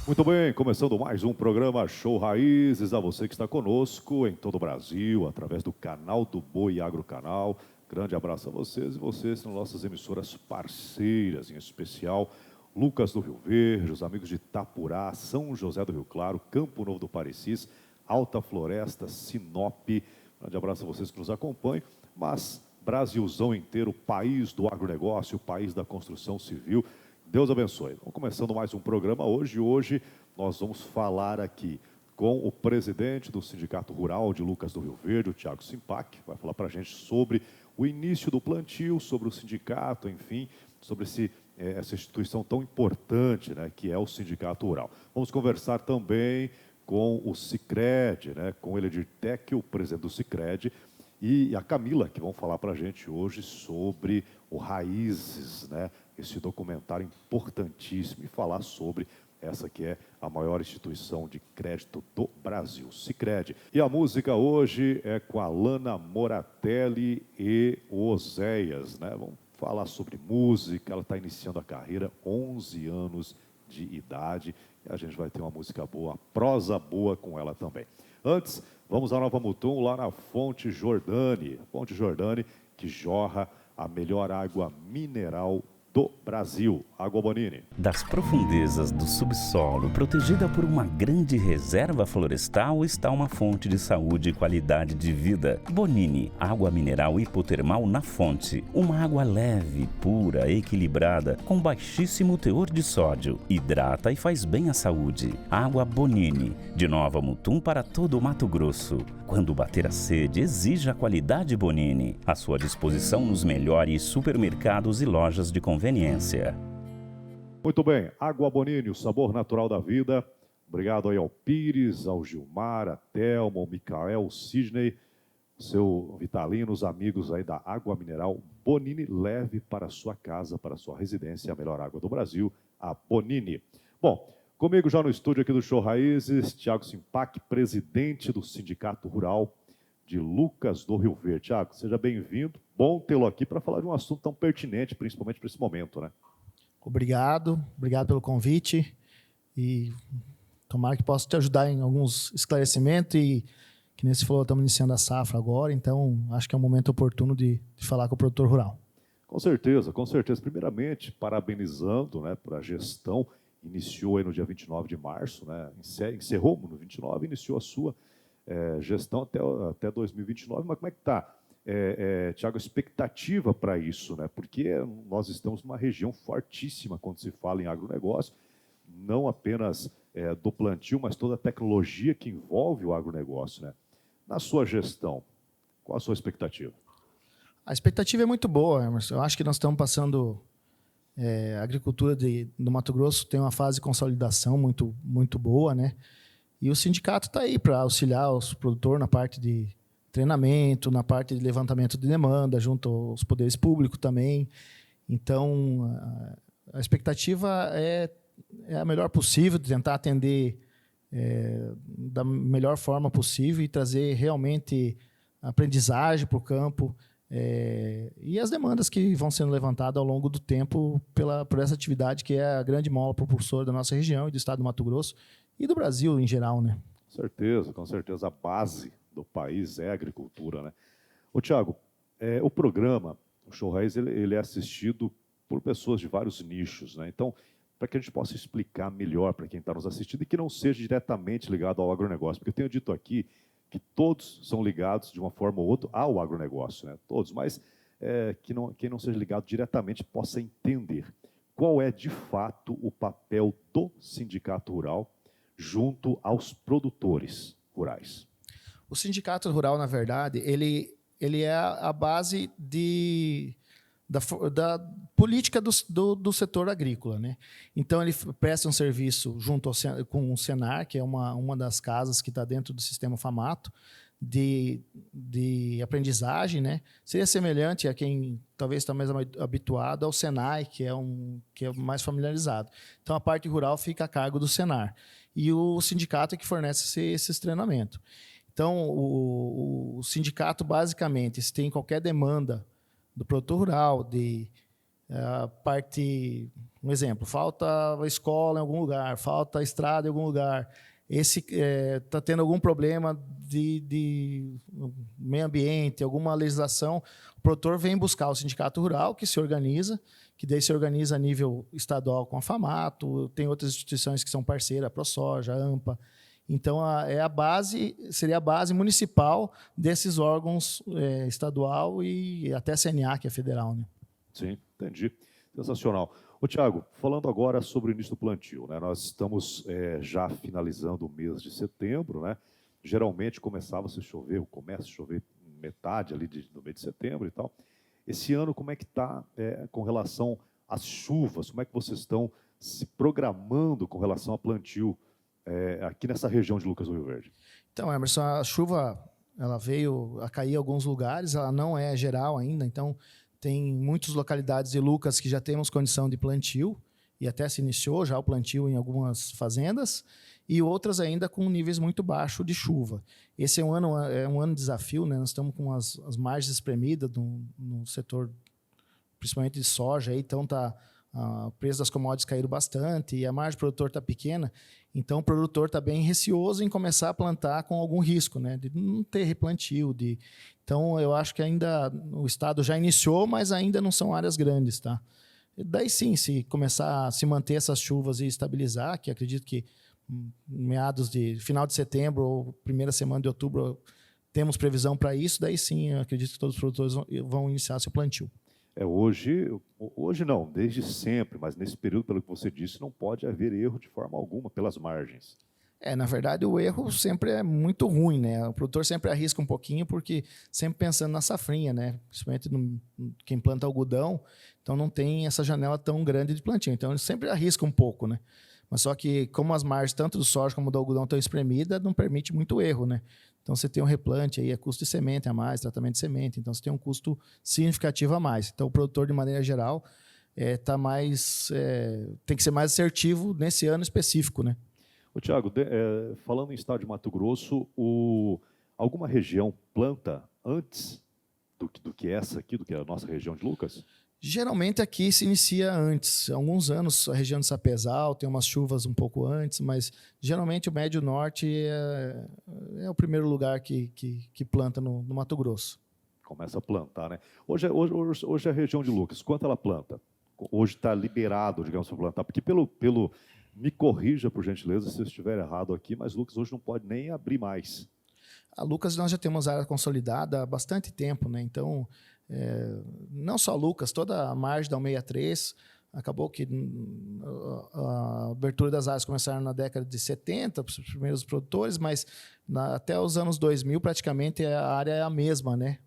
Muito bem, começando mais um programa Show Raízes, a você que está conosco em todo o Brasil, através do canal do Boi Agro Canal. Grande abraço a vocês e vocês nas nossas emissoras parceiras, em especial Lucas do Rio Verde, os amigos de Itapurá, São José do Rio Claro, Campo Novo do Parecis, Alta Floresta, Sinop. Grande abraço a vocês que nos acompanham, mas Brasilzão inteiro, país do agronegócio, país da construção civil. Deus abençoe. Vamos começando mais um programa hoje. Hoje nós vamos falar aqui com o presidente do Sindicato Rural de Lucas do Rio Verde, o Thiago Simpac, vai falar para a gente sobre o início do plantio, sobre o sindicato, enfim, sobre essa instituição tão importante, né, que é o Sindicato Rural. Vamos conversar também com o Sicredi, né, com o Eledir Tec, o presidente do Sicredi, e a Camila, que vão falar para a gente hoje sobre o Raízes, né, esse documentário importantíssimo, e falar sobre essa que é a maior instituição de crédito do Brasil, Sicredi. E a música hoje é com a Lana Moratelli e o Oséias, né? Vamos falar sobre música, ela está iniciando a carreira, 11 anos de idade, e a gente vai ter uma música boa, prosa boa com ela também. Antes, vamos a Nova Mutum, lá na Fonte Jordani, que jorra a melhor água mineral do Brasil, Água Bonini. Das profundezas do subsolo, protegida por uma grande reserva florestal, está uma fonte de saúde e qualidade de vida. Bonini, água mineral hipotermal na fonte. Uma água leve, pura, equilibrada, com baixíssimo teor de sódio. Hidrata e faz bem à saúde. Água Bonini, de Nova Mutum para todo o Mato Grosso. Quando bater a sede, exija a qualidade Bonini. À sua disposição nos melhores supermercados e lojas de conveniência. Muito bem, Água Bonini, o sabor natural da vida. Obrigado aí ao Pires, ao Gilmar, a Thelma, ao Micael, ao Sidney, seu Vitalino, os amigos aí da Água Mineral Bonini. Leve para a sua casa, para a sua residência, a melhor água do Brasil, a Bonini. Bom, comigo já no estúdio aqui do Show Raízes, Thiago Simpac, presidente do Sindicato Rural de Lucas do Rio Verde. Thiago, seja bem-vindo. Bom tê-lo aqui para falar de um assunto tão pertinente, principalmente para esse momento, né? Obrigado pelo convite e tomara que possa te ajudar em alguns esclarecimentos e, que nem você falou, estamos iniciando a safra agora, então acho que é um momento oportuno de falar com o produtor rural. Com certeza, com certeza. Primeiramente, parabenizando, né, por a gestão, iniciou aí no dia 29 de março, né, encerrou no 29, iniciou a sua gestão até 2029, mas como é que está? Tiago, a expectativa para isso, né? Porque nós estamos numa região fortíssima quando se fala em agronegócio, não apenas do plantio, mas toda a tecnologia que envolve o agronegócio, né? Na sua gestão, qual a sua expectativa? A expectativa é muito boa, Emerson. Eu acho que nós estamos passando... a agricultura do Mato Grosso tem uma fase de consolidação muito, muito boa, né? E o sindicato está aí para auxiliar os produtores na parte de treinamento, na parte de levantamento de demanda, junto aos poderes públicos também. Então, a expectativa é a melhor possível, de tentar atender da melhor forma possível e trazer realmente aprendizagem para o campo e as demandas que vão sendo levantadas ao longo do tempo por essa atividade que é a grande mola propulsora da nossa região e do estado do Mato Grosso e do Brasil em geral, né? Com certeza, a base do país é a agricultura, né? Ô, Thiago, o programa, o Show Raiz, ele é assistido por pessoas de vários nichos, né? Então, para que a gente possa explicar melhor para quem está nos assistindo e que não seja diretamente ligado ao agronegócio, porque eu tenho dito aqui que todos são ligados de uma forma ou outra ao agronegócio, né? Todos, mas quem não seja ligado diretamente possa entender qual é, de fato, o papel do Sindicato Rural junto aos produtores rurais. O Sindicato Rural, na verdade, ele é a base da política do setor agrícola, né? Então, ele presta um serviço junto com o Senar, que é uma das casas que está dentro do sistema FAMATO, de aprendizagem, né? Seria semelhante a quem talvez está mais habituado ao Senai, que é mais familiarizado. Então, a parte rural fica a cargo do Senar. E o sindicato é que fornece esses treinamentos. Então, o sindicato, basicamente, se tem qualquer demanda do produtor rural, Um exemplo, falta escola em algum lugar, falta estrada em algum lugar, está tendo algum problema de meio ambiente, alguma legislação, o produtor vem buscar o sindicato rural, que se organiza, que daí se organiza a nível estadual com a FAMATO, tem outras instituições que são parceiras, a ProSoja, a AMPA. Então, seria a base municipal desses órgãos estadual e até a CNA, que é federal, né? Sim, entendi. Sensacional. Ô, Tiago, falando agora sobre o início do plantio, né? Nós estamos já finalizando o mês de setembro, né? Geralmente começa a chover metade ali do mês de setembro e tal. Esse ano, como é que está com relação às chuvas? Como é que vocês estão se programando com relação ao plantio aqui nessa região de Lucas do Rio Verde? Então, Emerson, a chuva ela veio a cair em alguns lugares, ela não é geral ainda, então tem muitas localidades de Lucas que já temos condição de plantio, e até se iniciou já o plantio em algumas fazendas, e outras ainda com níveis muito baixos de chuva. Esse é um ano de desafio, né? Nós estamos com as margens espremidas no setor, principalmente de soja, aí, então o preço das commodities caíram bastante e a margem do produtor está pequena, então o produtor está bem receoso em começar a plantar com algum risco, né? De não ter replantio. Então, eu acho que ainda o estado já iniciou, mas ainda não são áreas grandes. Tá? Daí sim, se começar a se manter essas chuvas e estabilizar, que acredito que final de setembro ou primeira semana de outubro temos previsão para isso, daí sim, eu acredito que todos os produtores vão iniciar seu plantio. Hoje não, desde sempre, mas nesse período, pelo que você disse, não pode haver erro de forma alguma pelas margens. Na verdade, o erro sempre é muito ruim, né? O produtor sempre arrisca um pouquinho, porque sempre pensando na safrinha, né? Principalmente quem planta algodão, então não tem essa janela tão grande de plantio. Então, ele sempre arrisca um pouco, né? Mas só que, como as margens, tanto do soja como do algodão, estão espremidas, não permite muito erro, né? Então, você tem um replante, aí é custo de semente a mais, tratamento de semente, então você tem um custo significativo a mais. Então, o produtor, de maneira geral, tem que ser mais assertivo nesse ano específico, né? Ô, Tiago, falando em estado de Mato Grosso, alguma região planta antes do que essa aqui, do que a nossa região de Lucas? Geralmente aqui se inicia antes. Há alguns anos a região de Sapezal tem umas chuvas um pouco antes, mas geralmente o Médio Norte é o primeiro lugar que planta no Mato Grosso. Começa a plantar, né? Hoje a região de Lucas, quanto ela planta? Hoje está liberado, digamos, para plantar, porque me corrija, por gentileza, se eu estiver errado aqui, mas Lucas hoje não pode nem abrir mais. A Lucas, nós já temos área consolidada há bastante tempo, né? Então, não só Lucas, toda a margem da 163, acabou que a abertura das áreas começaram na década de 70, para os primeiros produtores, mas até os anos 2000, praticamente, a área é a mesma, né?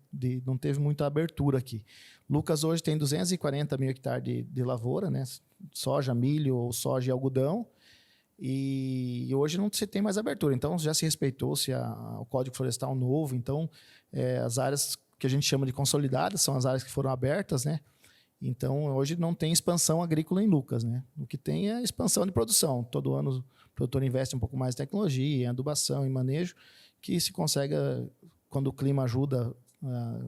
Não teve muita abertura aqui. Lucas hoje tem 240 mil hectares de lavoura, né? Soja, milho, ou soja e algodão, e hoje não se tem mais abertura. Então, já se respeitou-se o Código Florestal novo. Então, as áreas que a gente chama de consolidadas são as áreas que foram abertas, né? Então, hoje não tem expansão agrícola em Lucas, né? O que tem é expansão de produção. Todo ano o produtor investe um pouco mais em tecnologia, em adubação, em manejo, que se consegue, quando o clima ajuda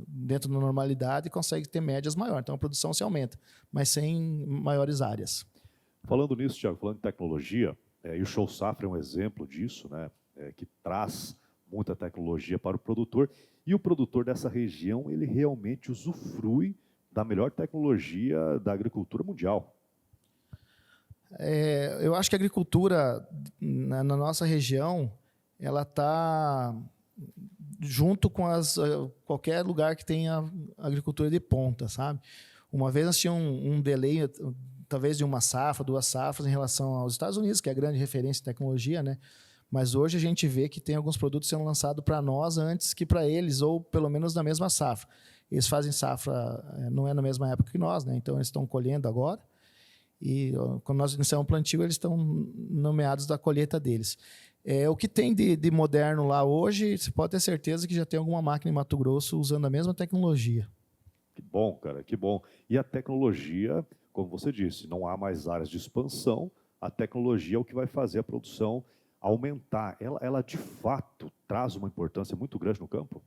dentro da normalidade, consegue ter médias maiores. Então, a produção se aumenta, mas sem maiores áreas. Falando nisso, Tiago, falando de tecnologia, e o Show Safra é um exemplo disso, né? Que traz muita tecnologia para o produtor, e o produtor dessa região, ele realmente usufrui da melhor tecnologia da agricultura mundial. Eu acho que a agricultura na nossa região, ela está junto com qualquer lugar que tenha agricultura de ponta, sabe? Uma vez nós tínhamos um delay, talvez de uma safra, 2 safras, em relação aos Estados Unidos, que é a grande referência em tecnologia, né? Mas hoje a gente vê que tem alguns produtos sendo lançados para nós antes que para eles, ou pelo menos na mesma safra. Eles fazem safra, não é na mesma época que nós, né? Então eles estão colhendo agora. E quando nós iniciamos o plantio, eles estão no meados da colheita deles. O que tem de moderno lá hoje, você pode ter certeza que já tem alguma máquina em Mato Grosso usando a mesma tecnologia. Que bom, cara, que bom. E a tecnologia, como você disse, não há mais áreas de expansão, a tecnologia é o que vai fazer a produção aumentar. Ela de fato traz uma importância muito grande no campo?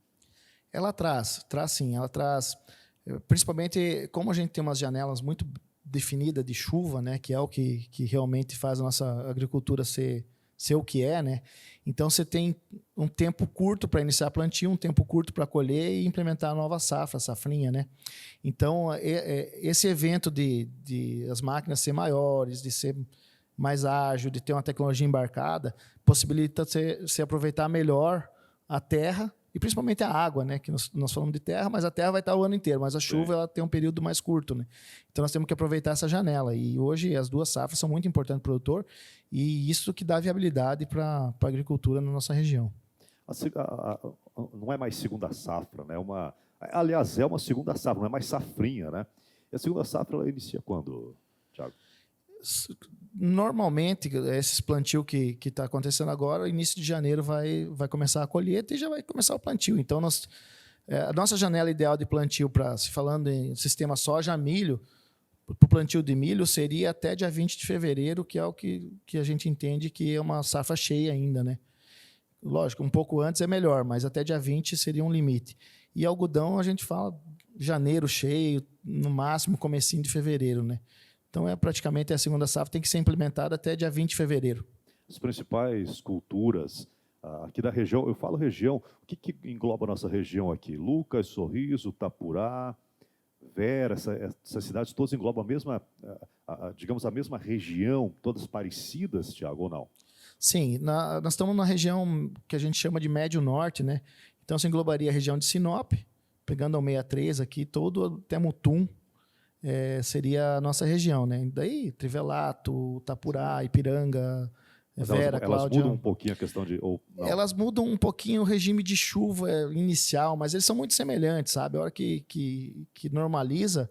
Ela traz sim, ela traz Principalmente como a gente tem umas janelas muito definidas de chuva, né, que é o que realmente faz a nossa agricultura ser o que é, né? Então você tem um tempo curto para iniciar plantio, um tempo curto para colher e implementar a nova safra, a safrinha, né? Então esse evento de as máquinas ser maiores, de ser mais ágil, de ter uma tecnologia embarcada, possibilita você aproveitar melhor a terra e principalmente a água, né? Que nós falamos de terra, mas a terra vai estar o ano inteiro, mas a chuva ela tem um período mais curto, né? Então nós temos que aproveitar essa janela. E hoje as duas safras são muito importantes para o produtor e isso que dá viabilidade para a agricultura na nossa região. Não é mais segunda safra, né? Aliás, é uma segunda safra, não é mais safrinha, né? E a segunda safra ela inicia quando, Thiago? Normalmente, esses plantios que está acontecendo agora, início de janeiro vai começar a colheita e já vai começar o plantio. Então, a nossa janela ideal de plantio, se falando em sistema soja-milho, para o plantio de milho, seria até dia 20 de fevereiro, que é o que a gente entende que é uma safra cheia ainda, né? Lógico, um pouco antes é melhor, mas até dia 20 seria um limite. E algodão, a gente fala janeiro cheio, no máximo comecinho de fevereiro, né? Então, praticamente a segunda safra tem que ser implementada até dia 20 de fevereiro. As principais culturas aqui da região, eu falo região, o que engloba a nossa região aqui? Lucas, Sorriso, Itapurá, Vera, essas cidades todas englobam digamos, a mesma região, todas parecidas, Thiago, ou não? Sim, nós estamos numa região que a gente chama de Médio Norte, né? Então, se englobaria a região de Sinop, pegando o 63 aqui, todo até Mutum, seria a nossa região, né? Daí, Trivelato, Itapurá, Ipiranga, Vera, elas Cláudia. mudam um pouquinho a questão de... Elas mudam um pouquinho o regime de chuva inicial, mas eles são muito semelhantes, sabe? A hora que normaliza,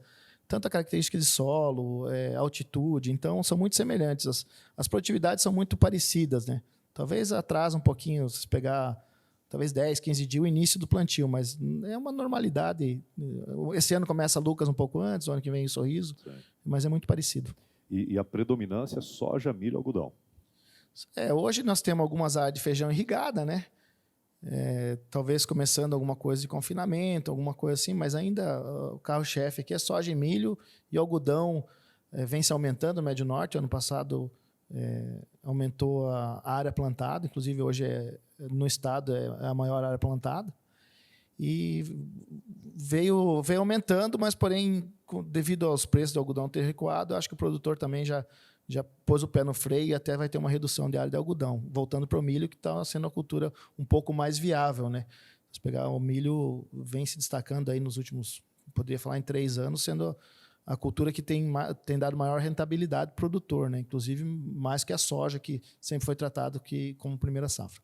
tanto a característica de solo, altitude, então são muito semelhantes. As produtividades são muito parecidas, né? Talvez atrasa um pouquinho, se pegar talvez 10, 15 dias o início do plantio, mas é uma normalidade. Esse ano começa Lucas um pouco antes, o ano que vem o Sorriso, mas é muito parecido. E a predominância é soja, milho e algodão. Hoje nós temos algumas áreas de feijão irrigada, né? Talvez começando alguma coisa de confinamento, alguma coisa assim, mas ainda o carro-chefe aqui é soja e milho e algodão vem se aumentando no Médio Norte. Ano passado aumentou a área plantada, inclusive hoje no estado é a maior área plantada. E veio aumentando, mas porém, devido aos preços do algodão ter recuado, acho que o produtor também já pôs o pé no freio e até vai ter uma redução de área de algodão, voltando para o milho, que está sendo a cultura um pouco mais viável, né? Se pegar o milho, vem se destacando aí nos últimos, poderia falar em 3 anos, sendo a cultura que tem dado maior rentabilidade para o produtor, né? Inclusive mais que a soja, que sempre foi tratado como primeira safra.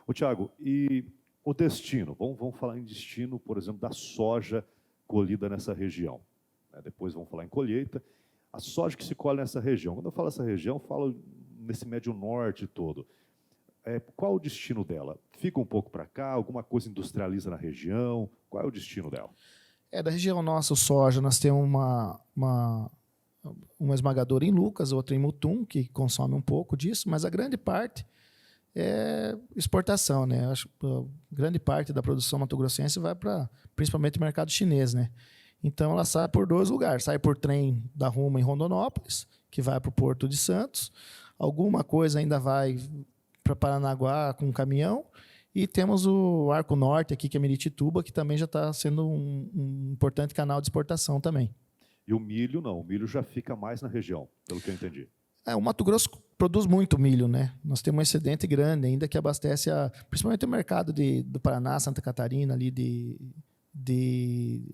Ô, Thiago, e o destino? Vamos falar em destino, por exemplo, da soja colhida nessa região. Depois vamos falar em colheita. A soja que se colhe nessa região. Quando eu falo essa região, eu falo nesse Médio Norte todo. Qual o destino dela? Fica um pouco para cá? Alguma coisa industrializa na região? Qual é o destino dela? Da região nossa, o soja, nós temos uma esmagadora em Lucas, outra em Mutum, que consome um pouco disso, mas a grande parte é exportação, né? Acho que a grande parte da produção mato-grossense vai para, principalmente, o mercado chinês, né? Então, ela sai por 2 lugares. Sai por trem da Ruma em Rondonópolis, que vai para o Porto de Santos. Alguma coisa ainda vai para Paranaguá com um caminhão. E temos o Arco Norte aqui, que é Miritituba, que também já está sendo um importante canal de exportação também. E o milho não. O milho já fica mais na região, pelo que eu entendi. O Mato Grosso produz muito milho, né? Nós temos um excedente grande ainda que abastece principalmente o mercado do Paraná, Santa Catarina, ali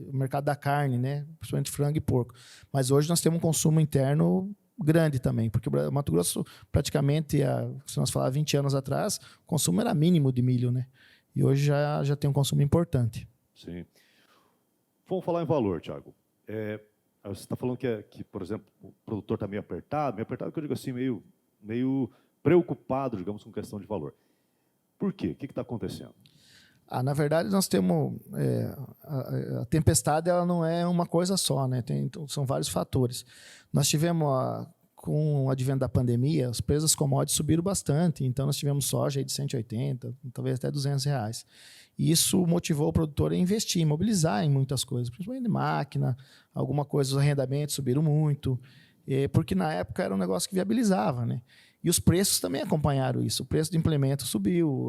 o mercado da carne, né? Principalmente frango e porco. Mas hoje nós temos um consumo interno grande também, porque o Mato Grosso praticamente, se nós falar 20 anos atrás, o consumo era mínimo de milho, né? E hoje já tem um consumo importante. Sim. Vamos falar em valor, Thiago. Você está falando que, por exemplo, o produtor está meio apertado que eu digo assim, meio preocupado, digamos, com questão de valor. Por quê? O que está acontecendo? Na verdade, nós temos... a tempestade ela não é uma coisa só, né? São vários fatores. Nós tivemos, com o advento da pandemia, os preços das commodities subiram bastante. Então, nós tivemos soja aí de 180, talvez até R$ 200. E isso motivou o produtor a investir, mobilizar em muitas coisas, principalmente em máquina, alguma coisa, os arrendamentos subiram muito, porque na época era um negócio que viabilizava, né? E os preços também acompanharam isso. O preço do implemento subiu,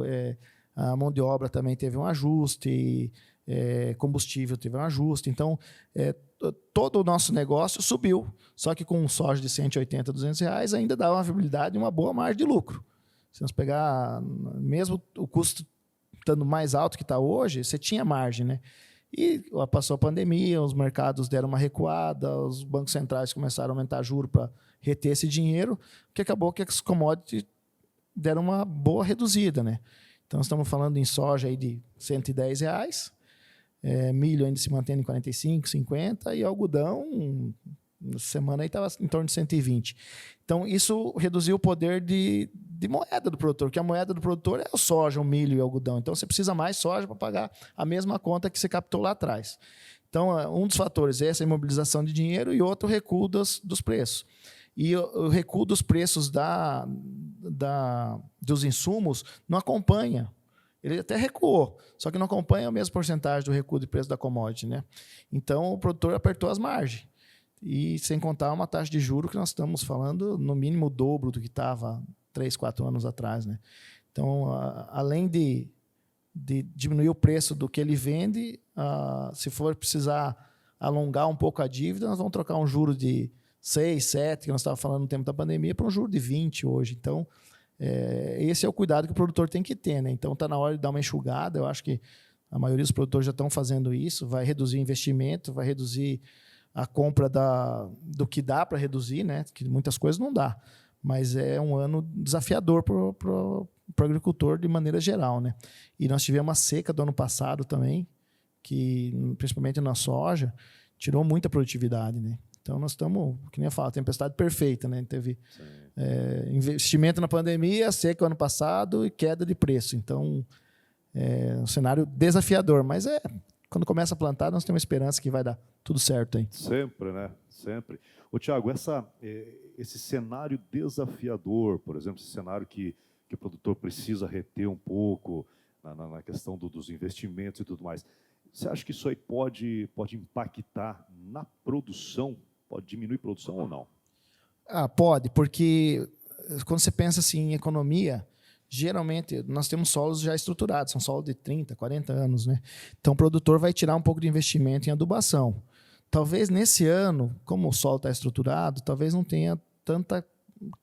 a mão de obra também teve um ajuste, combustível teve um ajuste. Então, todo o nosso negócio subiu. Só que com um soja de 180, R$ 200 ainda dá uma viabilidade e uma boa margem de lucro. Se nós pegar, mesmo o custo estando mais alto que está hoje, você tinha margem, né? E passou a pandemia, os mercados deram uma recuada, os bancos centrais começaram a aumentar juros para reter esse dinheiro, que acabou que as commodities deram uma boa reduzida, né? Então, estamos falando em soja aí de R$ 110, milho ainda se mantendo em 45, 50, e algodão, na semana aí estava em torno de 120. Então, isso reduziu o poder de moeda do produtor, que a moeda do produtor é o soja, o milho e o algodão. Então, você precisa mais soja para pagar a mesma conta que você captou lá atrás. Então, um dos fatores é essa imobilização de dinheiro e outro, o recuo dos preços. E o recuo dos preços dos insumos não acompanha. Ele até recuou, só que não acompanha a mesma porcentagem do recuo de preço da commodity, né? Então, o produtor apertou as margens. E sem contar uma taxa de juros que nós estamos falando no mínimo o dobro do que estava 3, 4 anos atrás, né? Então, além de diminuir o preço do que ele vende, se for precisar alongar um pouco a dívida, nós vamos trocar um juro de 6, 7, que nós estávamos falando no tempo da pandemia, para um juro de 20 hoje. Então, esse é o cuidado que o produtor tem que ter, né? Então, está na hora de dar uma enxugada. Eu acho que a maioria dos produtores já estão fazendo isso. Vai reduzir o investimento, vai reduzir a compra do que dá para reduzir, né? Que muitas coisas não dá. Mas é um ano desafiador para o agricultor de maneira geral, né? E nós tivemos uma seca do ano passado também, que, principalmente na soja, tirou muita produtividade, né? Então, nós estamos, que nem eu falo, tempestade perfeita, né? Teve investimento na pandemia, seca o ano passado e queda de preço. Então, é um cenário desafiador, mas quando começa a plantar, nós temos esperança que vai dar tudo certo aí. Sempre, né? Sempre. Ô, Thiago, esse cenário desafiador, por exemplo, esse cenário que o produtor precisa reter um pouco na questão dos investimentos e tudo mais, você acha que isso aí pode impactar na produção? Pode diminuir a produção ou não? Pode, porque quando você pensa assim, em economia, geralmente nós temos solos já estruturados, são solos de 30, 40 anos, né? Então o produtor vai tirar um pouco de investimento em adubação. Talvez nesse ano, como o solo está estruturado, talvez não tenha tanta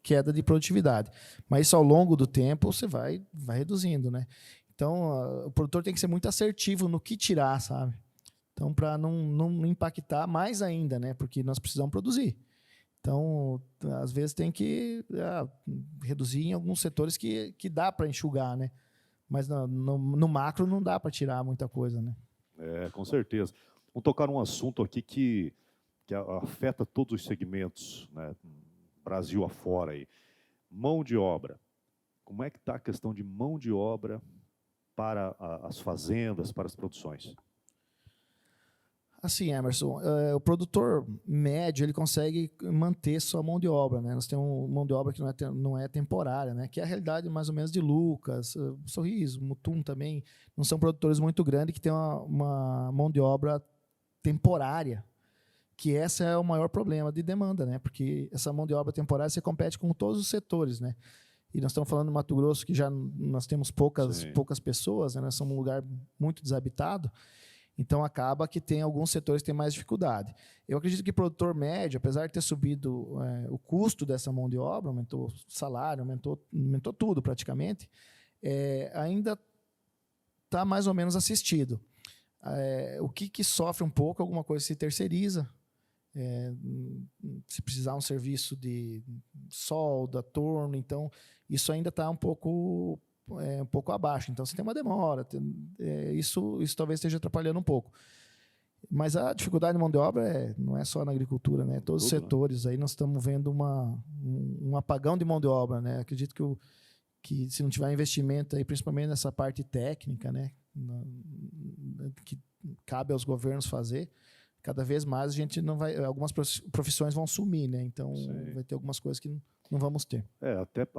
queda de produtividade. Mas isso ao longo do tempo você vai reduzindo, né? Então o produtor tem que ser muito assertivo no que tirar, sabe? Então, para não impactar mais ainda, né? Porque nós precisamos produzir. Então, às vezes tem que reduzir em alguns setores que dá para enxugar, né? Mas no macro não dá para tirar muita coisa, né? Com certeza. Vamos tocar num assunto aqui que afeta todos os segmentos, né? Brasil afora aí. Mão de obra. Como é que está a questão de mão de obra para as fazendas, para as produções? Assim, Emerson, o produtor médio ele consegue manter sua mão de obra, né? Nós temos uma mão de obra que não é temporária, né? Que é a realidade mais ou menos de Lucas, Sorriso, Mutum também. Não são produtores muito grandes que têm uma mão de obra temporária, que esse é o maior problema de demanda, né? Porque essa mão de obra temporária você compete com todos os setores, né? E nós estamos falando do Mato Grosso, que já nós temos poucas pessoas, né? Nós somos um lugar muito desabitado. Então, acaba que tem alguns setores que têm mais dificuldade. Eu acredito que o produtor médio, apesar de ter subido o custo dessa mão de obra, aumentou o salário, aumentou tudo praticamente, ainda está mais ou menos assistido. O que sofre um pouco, alguma coisa se terceiriza. Se precisar um serviço de solda, torno, então isso ainda está um pouco abaixo. Então, você tem uma demora. Isso talvez esteja atrapalhando um pouco. Mas a dificuldade de mão de obra não é só na agricultura, né? Todos os setores. Aí nós estamos vendo um apagão de mão de obra, né? Acredito que se não tiver investimento, aí, principalmente nessa parte técnica, né? Que cabe aos governos fazer, cada vez mais a gente não vai, algumas profissões vão sumir, né? Então vai ter algumas coisas que não vamos ter.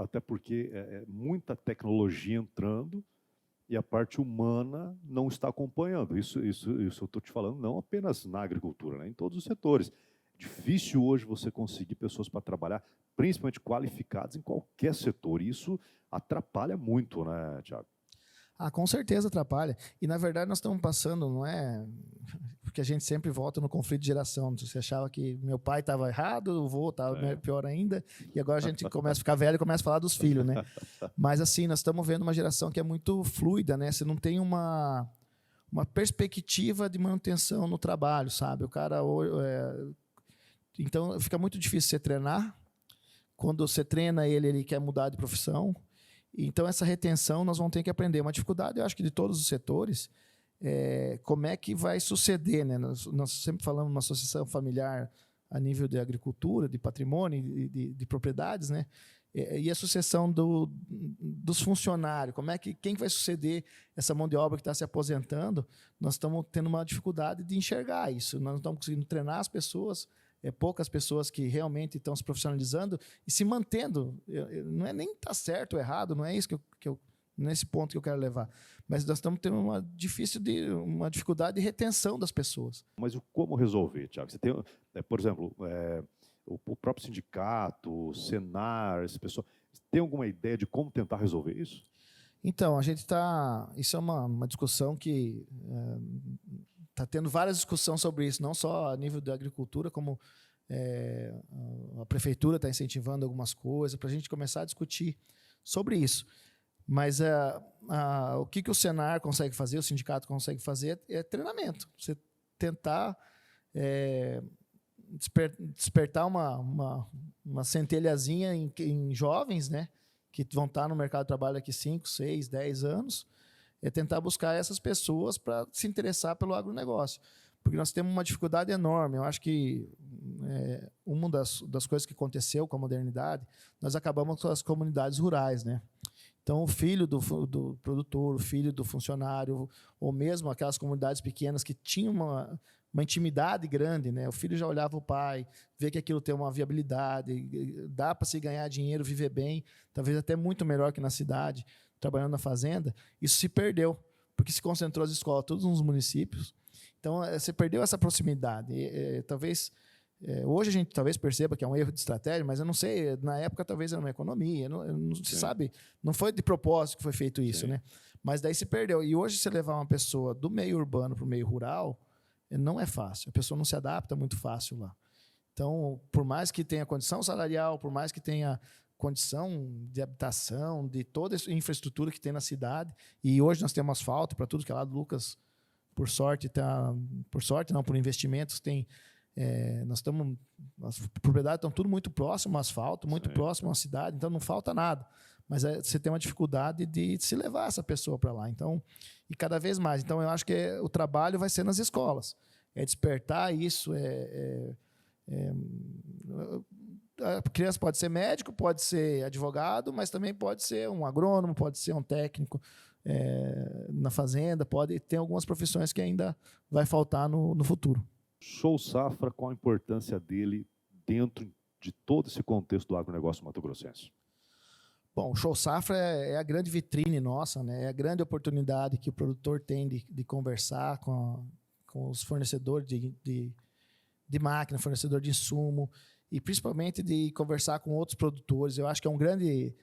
Até porque é muita tecnologia entrando e a parte humana não está acompanhando. Isso eu estou te falando não apenas na agricultura, né? Em todos os setores. Difícil hoje você conseguir pessoas para trabalhar, principalmente qualificadas em qualquer setor. E isso atrapalha muito, né, Thiago? Com certeza atrapalha. E, na verdade, nós estamos passando, não é... Porque a gente sempre volta no conflito de geração. Você achava que meu pai estava errado, o vô estava pior ainda, e agora a gente começa a ficar velho e começa a falar dos filhos, né? Mas, assim, nós estamos vendo uma geração que é muito fluida, né? Você não tem uma perspectiva de manutenção no trabalho, sabe? O cara... Então, fica muito difícil você treinar. Quando você treina ele quer mudar de profissão. Então, essa retenção nós vamos ter que aprender. Uma dificuldade, eu acho que de todos os setores, como é que vai suceder, né? Nós sempre falamos uma associação familiar a nível de agricultura, de patrimônio, de propriedades, né? E a sucessão dos funcionários, quem vai suceder essa mão de obra que está se aposentando? Nós estamos tendo uma dificuldade de enxergar isso. Nós não estamos conseguindo treinar as pessoas. Poucas pessoas que realmente estão se profissionalizando e se mantendo. Não é nem tá certo ou errado, não é isso nesse ponto que eu quero levar. Mas nós estamos tendo uma dificuldade de retenção das pessoas. Mas como resolver, Thiago? Você tem, por exemplo, o próprio sindicato, o Senar, esse pessoal, tem alguma ideia de como tentar resolver isso? Então, a gente está... Isso é uma discussão que... Está tendo várias discussões sobre isso, não só a nível da agricultura, como a prefeitura está incentivando algumas coisas para a gente começar a discutir sobre isso. Mas o que o Senar consegue fazer, o sindicato consegue fazer, é treinamento. Você tentar despertar uma centelhazinha em jovens, né, que vão estar no mercado de trabalho daqui 5, 6, 10 anos, tentar buscar essas pessoas para se interessar pelo agronegócio. Porque nós temos uma dificuldade enorme. Eu acho que uma das coisas que aconteceu com a modernidade, nós acabamos com as comunidades rurais, né? Então, o filho do produtor, o filho do funcionário, ou mesmo aquelas comunidades pequenas que tinham uma intimidade grande, né? O filho já olhava o pai, vê que aquilo tem uma viabilidade, dá para se ganhar dinheiro, viver bem, talvez até muito melhor que na cidade, trabalhando na fazenda. Isso se perdeu, porque se concentrou as escolas todos nos municípios. Então, você perdeu essa proximidade. Talvez hoje a gente talvez perceba que é um erro de estratégia, mas eu não sei, na época talvez era uma economia, não se sabe, não foi de propósito que foi feito isso, né? Mas daí se perdeu. E hoje, você levar uma pessoa do meio urbano para o meio rural, não é fácil. A pessoa não se adapta muito fácil lá. Então, por mais que tenha condição salarial, por mais que tenha condição de habitação, de toda a infraestrutura que tem na cidade, e hoje nós temos asfalto para tudo que é lado. Lucas, por sorte não, por investimentos, tem... as propriedades estão tudo muito próximo ao asfalto, muito próximo à cidade, então não falta nada. Mas você tem uma dificuldade de se levar essa pessoa para lá. Então, e cada vez mais. Então, eu acho que o trabalho vai ser nas escolas. Despertar isso. A criança pode ser médico, pode ser advogado, mas também pode ser um agrônomo, pode ser um técnico na fazenda, pode ter algumas profissões que ainda vai faltar no futuro. Show Safra, qual a importância dele dentro de todo esse contexto do agronegócio mato-grossense? Bom, o Show Safra é a grande vitrine nossa, né? É a grande oportunidade que o produtor tem de conversar com os fornecedores de máquina, fornecedor de insumo, e principalmente de conversar com outros produtores. Eu acho que é um grande...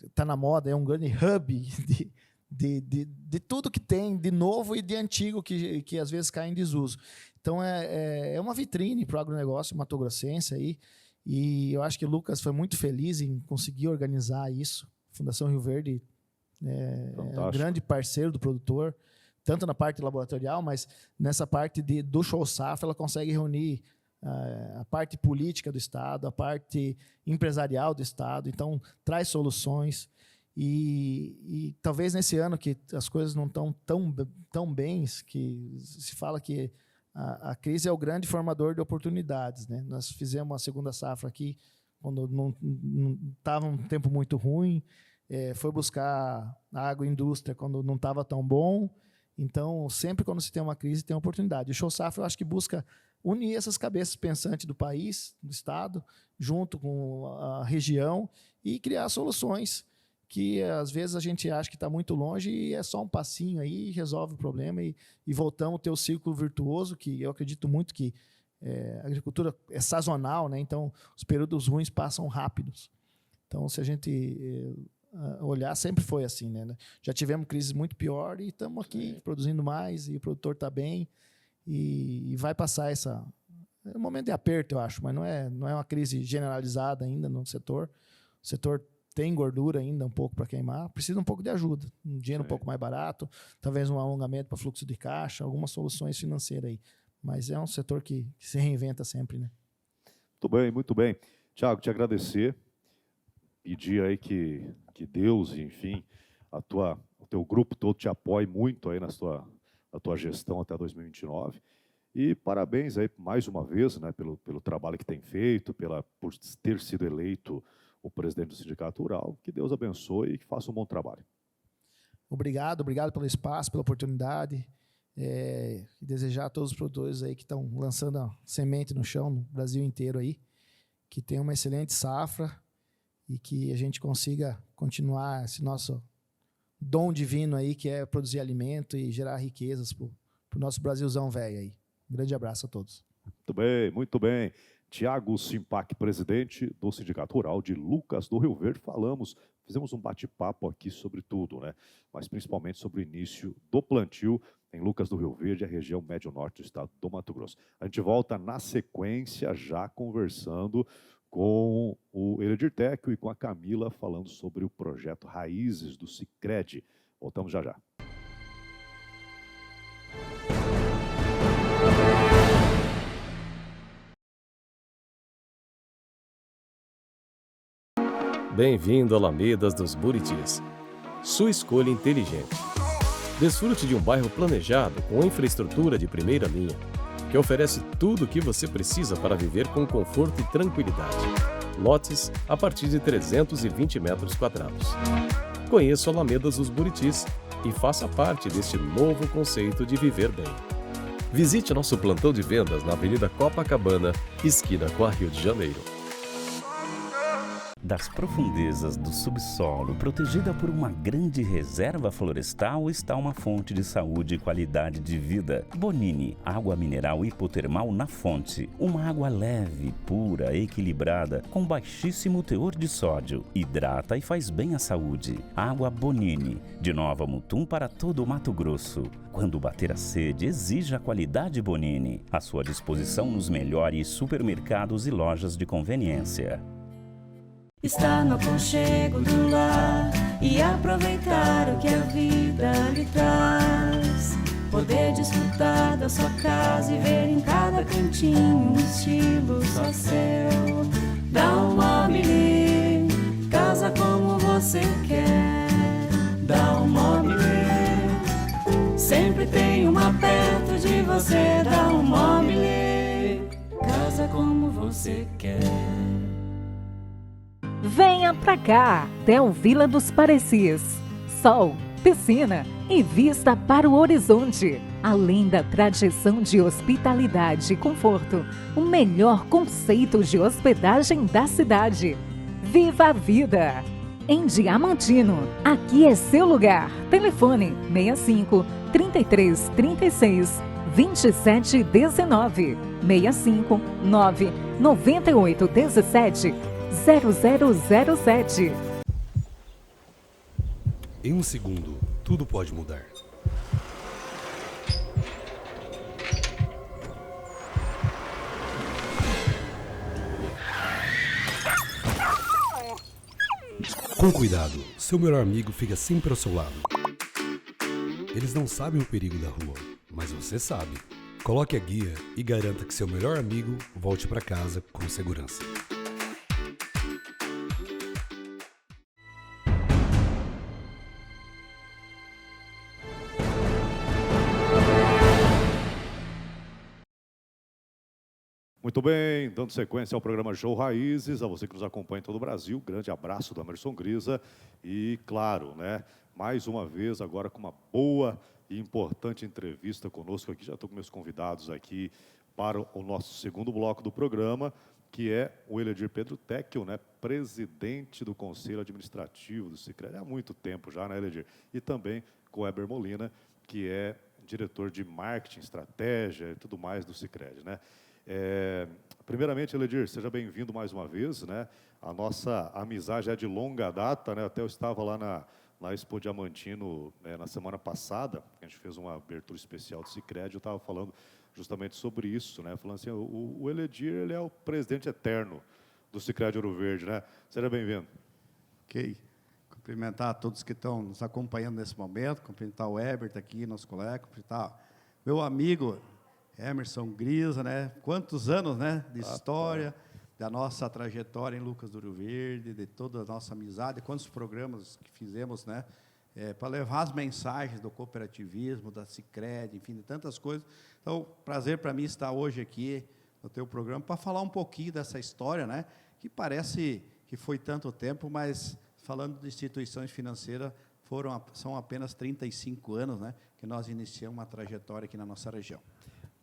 Está na moda, é um grande hub de tudo que tem de novo e de antigo que às vezes cai em desuso. Então, é uma vitrine para o agronegócio mato-grossense aí, e eu acho que o Lucas foi muito feliz em conseguir organizar isso. A Fundação Rio Verde é um grande parceiro do produtor, tanto na parte laboratorial, mas nessa parte do Show Safra, ela consegue reunir a parte política do Estado, a parte empresarial do Estado, então traz soluções. E talvez nesse ano que as coisas não estão tão bem, que se fala que a crise é o grande formador de oportunidades, né? Nós fizemos a segunda safra aqui, quando não estava um tempo muito ruim, foi buscar a agroindústria quando não estava tão bom, Então, sempre quando se tem uma crise, tem uma oportunidade. O Show Safra, eu acho que busca unir essas cabeças pensantes do país, do Estado, junto com a região e criar soluções que, às vezes, a gente acha que está muito longe e é só um passinho aí, resolve o problema e voltamos a ter o círculo virtuoso, que eu acredito muito que a agricultura é sazonal, né? Então, os períodos ruins passam rápidos. Então, se a gente olhar, sempre foi assim, né? Já tivemos crises muito pior e estamos aqui produzindo mais e o produtor está bem e vai passar essa... É um momento de aperto, eu acho, mas não é uma crise generalizada ainda no setor. O setor tem gordura ainda um pouco para queimar, precisa um pouco de ajuda, um dinheiro um pouco mais barato, talvez um alongamento para fluxo de caixa, algumas soluções financeiras aí. Mas é um setor que se reinventa sempre, né? Muito bem, muito bem. Tiago, te agradecer, pedir aí que Deus, enfim, o teu grupo todo te apoie muito aí na tua gestão até 2029. E parabéns aí mais uma vez, né, pelo trabalho que tem feito, por ter sido eleito o presidente do Sindicato Rural. Que Deus abençoe e que faça um bom trabalho. Obrigado pelo espaço, pela oportunidade. E desejar a todos os produtores aí que estão lançando a semente no chão, no Brasil inteiro aí, que tenham uma excelente safra e que a gente consiga continuar esse nosso dom divino aí, que é produzir alimento e gerar riquezas para o nosso Brasilzão velho aí. Um grande abraço a todos. Muito bem, muito bem. Tiago Simpac, presidente do Sindicato Rural de Lucas do Rio Verde. Fizemos um bate-papo aqui sobre tudo, né? Mas principalmente sobre o início do plantio em Lucas do Rio Verde, a região médio-norte do estado do Mato Grosso. A gente volta na sequência, já conversando com o Heredir Tecchio e com a Camila, falando sobre o projeto Raízes do Sicredi. Voltamos já já. Bem-vindo a Alamedas dos Buritis. Sua escolha inteligente. Desfrute de um bairro planejado com infraestrutura de primeira linha, que oferece tudo o que você precisa para viver com conforto e tranquilidade. Lotes a partir de 320 metros quadrados. Conheça o Alamedas dos Buritis e faça parte deste novo conceito de viver bem. Visite nosso plantão de vendas na Avenida Copacabana, esquina com a Rio de Janeiro. Das profundezas do subsolo, protegida por uma grande reserva florestal, está uma fonte de saúde e qualidade de vida. Bonini, água mineral hipotermal na fonte. Uma água leve, pura, equilibrada, com baixíssimo teor de sódio. Hidrata e faz bem à saúde. Água Bonini, de Nova Mutum para todo o Mato Grosso. Quando bater a sede, exija a qualidade Bonini. À sua disposição nos melhores supermercados e lojas de conveniência. Estar no aconchego do lar e aproveitar o que a vida lhe traz. Poder desfrutar da sua casa e ver em cada cantinho um estilo só seu. Dá um mobile, casa como você quer. Dá um mobile, sempre tem uma perto de você. Dá um mobile, casa como você quer. Venha pra cá, Del Vila dos Parecis. Sol, piscina e vista para o horizonte. Além da tradição de hospitalidade e conforto, o melhor conceito de hospedagem da cidade. Viva a vida! Em Diamantino, aqui é seu lugar. Telefone 65 33 36 27 19 65 9 98 17 0007. Em um segundo, tudo pode mudar. Com cuidado, seu melhor amigo fica sempre ao seu lado. Eles não sabem o perigo da rua, mas você sabe. Coloque a guia e garanta que seu melhor amigo volte para casa com segurança. Muito bem, dando sequência ao programa Show Raízes, a você que nos acompanha em todo o Brasil, grande abraço do Emerson Grisa e, claro, né, mais uma vez, agora com uma boa e importante entrevista conosco aqui. Já estou com meus convidados aqui para o nosso segundo bloco do programa, que é o Eledir Pedro Teckel, né, presidente do Conselho Administrativo do Sicredi há muito tempo já, né, Eledir? E também com o Heber Molina, que é diretor de marketing, estratégia e tudo mais do Sicredi, né? Primeiramente, Eledir, seja bem-vindo mais uma vez, né? A nossa amizade é de longa data, né? Até eu estava lá na Expo Diamantino, na semana passada, a gente fez uma abertura especial do Sicredi, eu estava falando justamente sobre isso, né? Falando assim, o Eledir, ele é o presidente eterno do Sicredi Ouro Verde, né? Seja bem-vindo. Ok. Cumprimentar a todos que estão nos acompanhando nesse momento, cumprimentar o Herbert aqui, nosso colega, cumprimentar meu amigo Emerson Grisa, né? Quantos anos, né, de história, da nossa trajetória em Lucas do Ouro Verde, de toda a nossa amizade, quantos programas que fizemos, né, para levar as mensagens do cooperativismo, da Sicredi, enfim, de tantas coisas. Então, prazer para mim estar hoje aqui no teu programa para falar um pouquinho dessa história, né, que parece que foi tanto tempo, mas falando de instituições financeiras, são apenas 35 anos, né, que nós iniciamos uma trajetória aqui na nossa região.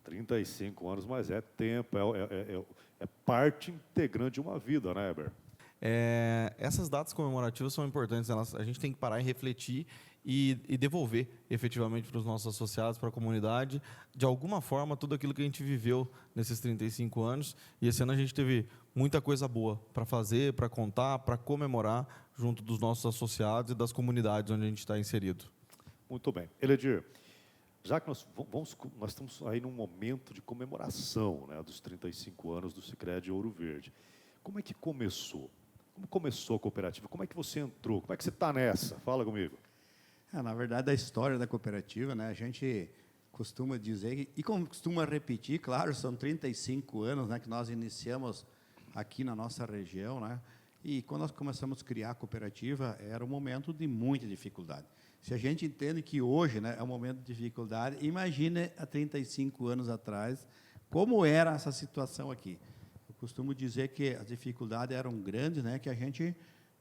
35 anos, mas é tempo, é parte integrante de uma vida, né, Heber? Essas datas comemorativas são importantes, a gente tem que parar e refletir e devolver efetivamente para os nossos associados, para a comunidade, de alguma forma, tudo aquilo que a gente viveu nesses 35 anos. E esse ano a gente teve muita coisa boa para fazer, para contar, para comemorar junto dos nossos associados e das comunidades onde a gente está inserido. Muito bem. Eledir, já que nós estamos aí num momento de comemoração, né, dos 35 anos do Sicredi Ouro Verde, como é que começou? Como começou a cooperativa? Como é que você entrou? Como é que você está nessa? Fala comigo. Na verdade, a história da cooperativa, né, a gente costuma dizer, e costuma repetir, claro, são 35 anos, né, que nós iniciamos aqui na nossa região, né, e quando nós começamos a criar a cooperativa, era um momento de muita dificuldade. Se a gente entende que hoje, né, é um momento de dificuldade, imagine há 35 anos atrás como era essa situação aqui. Eu costumo dizer que as dificuldades eram grandes, né, que a gente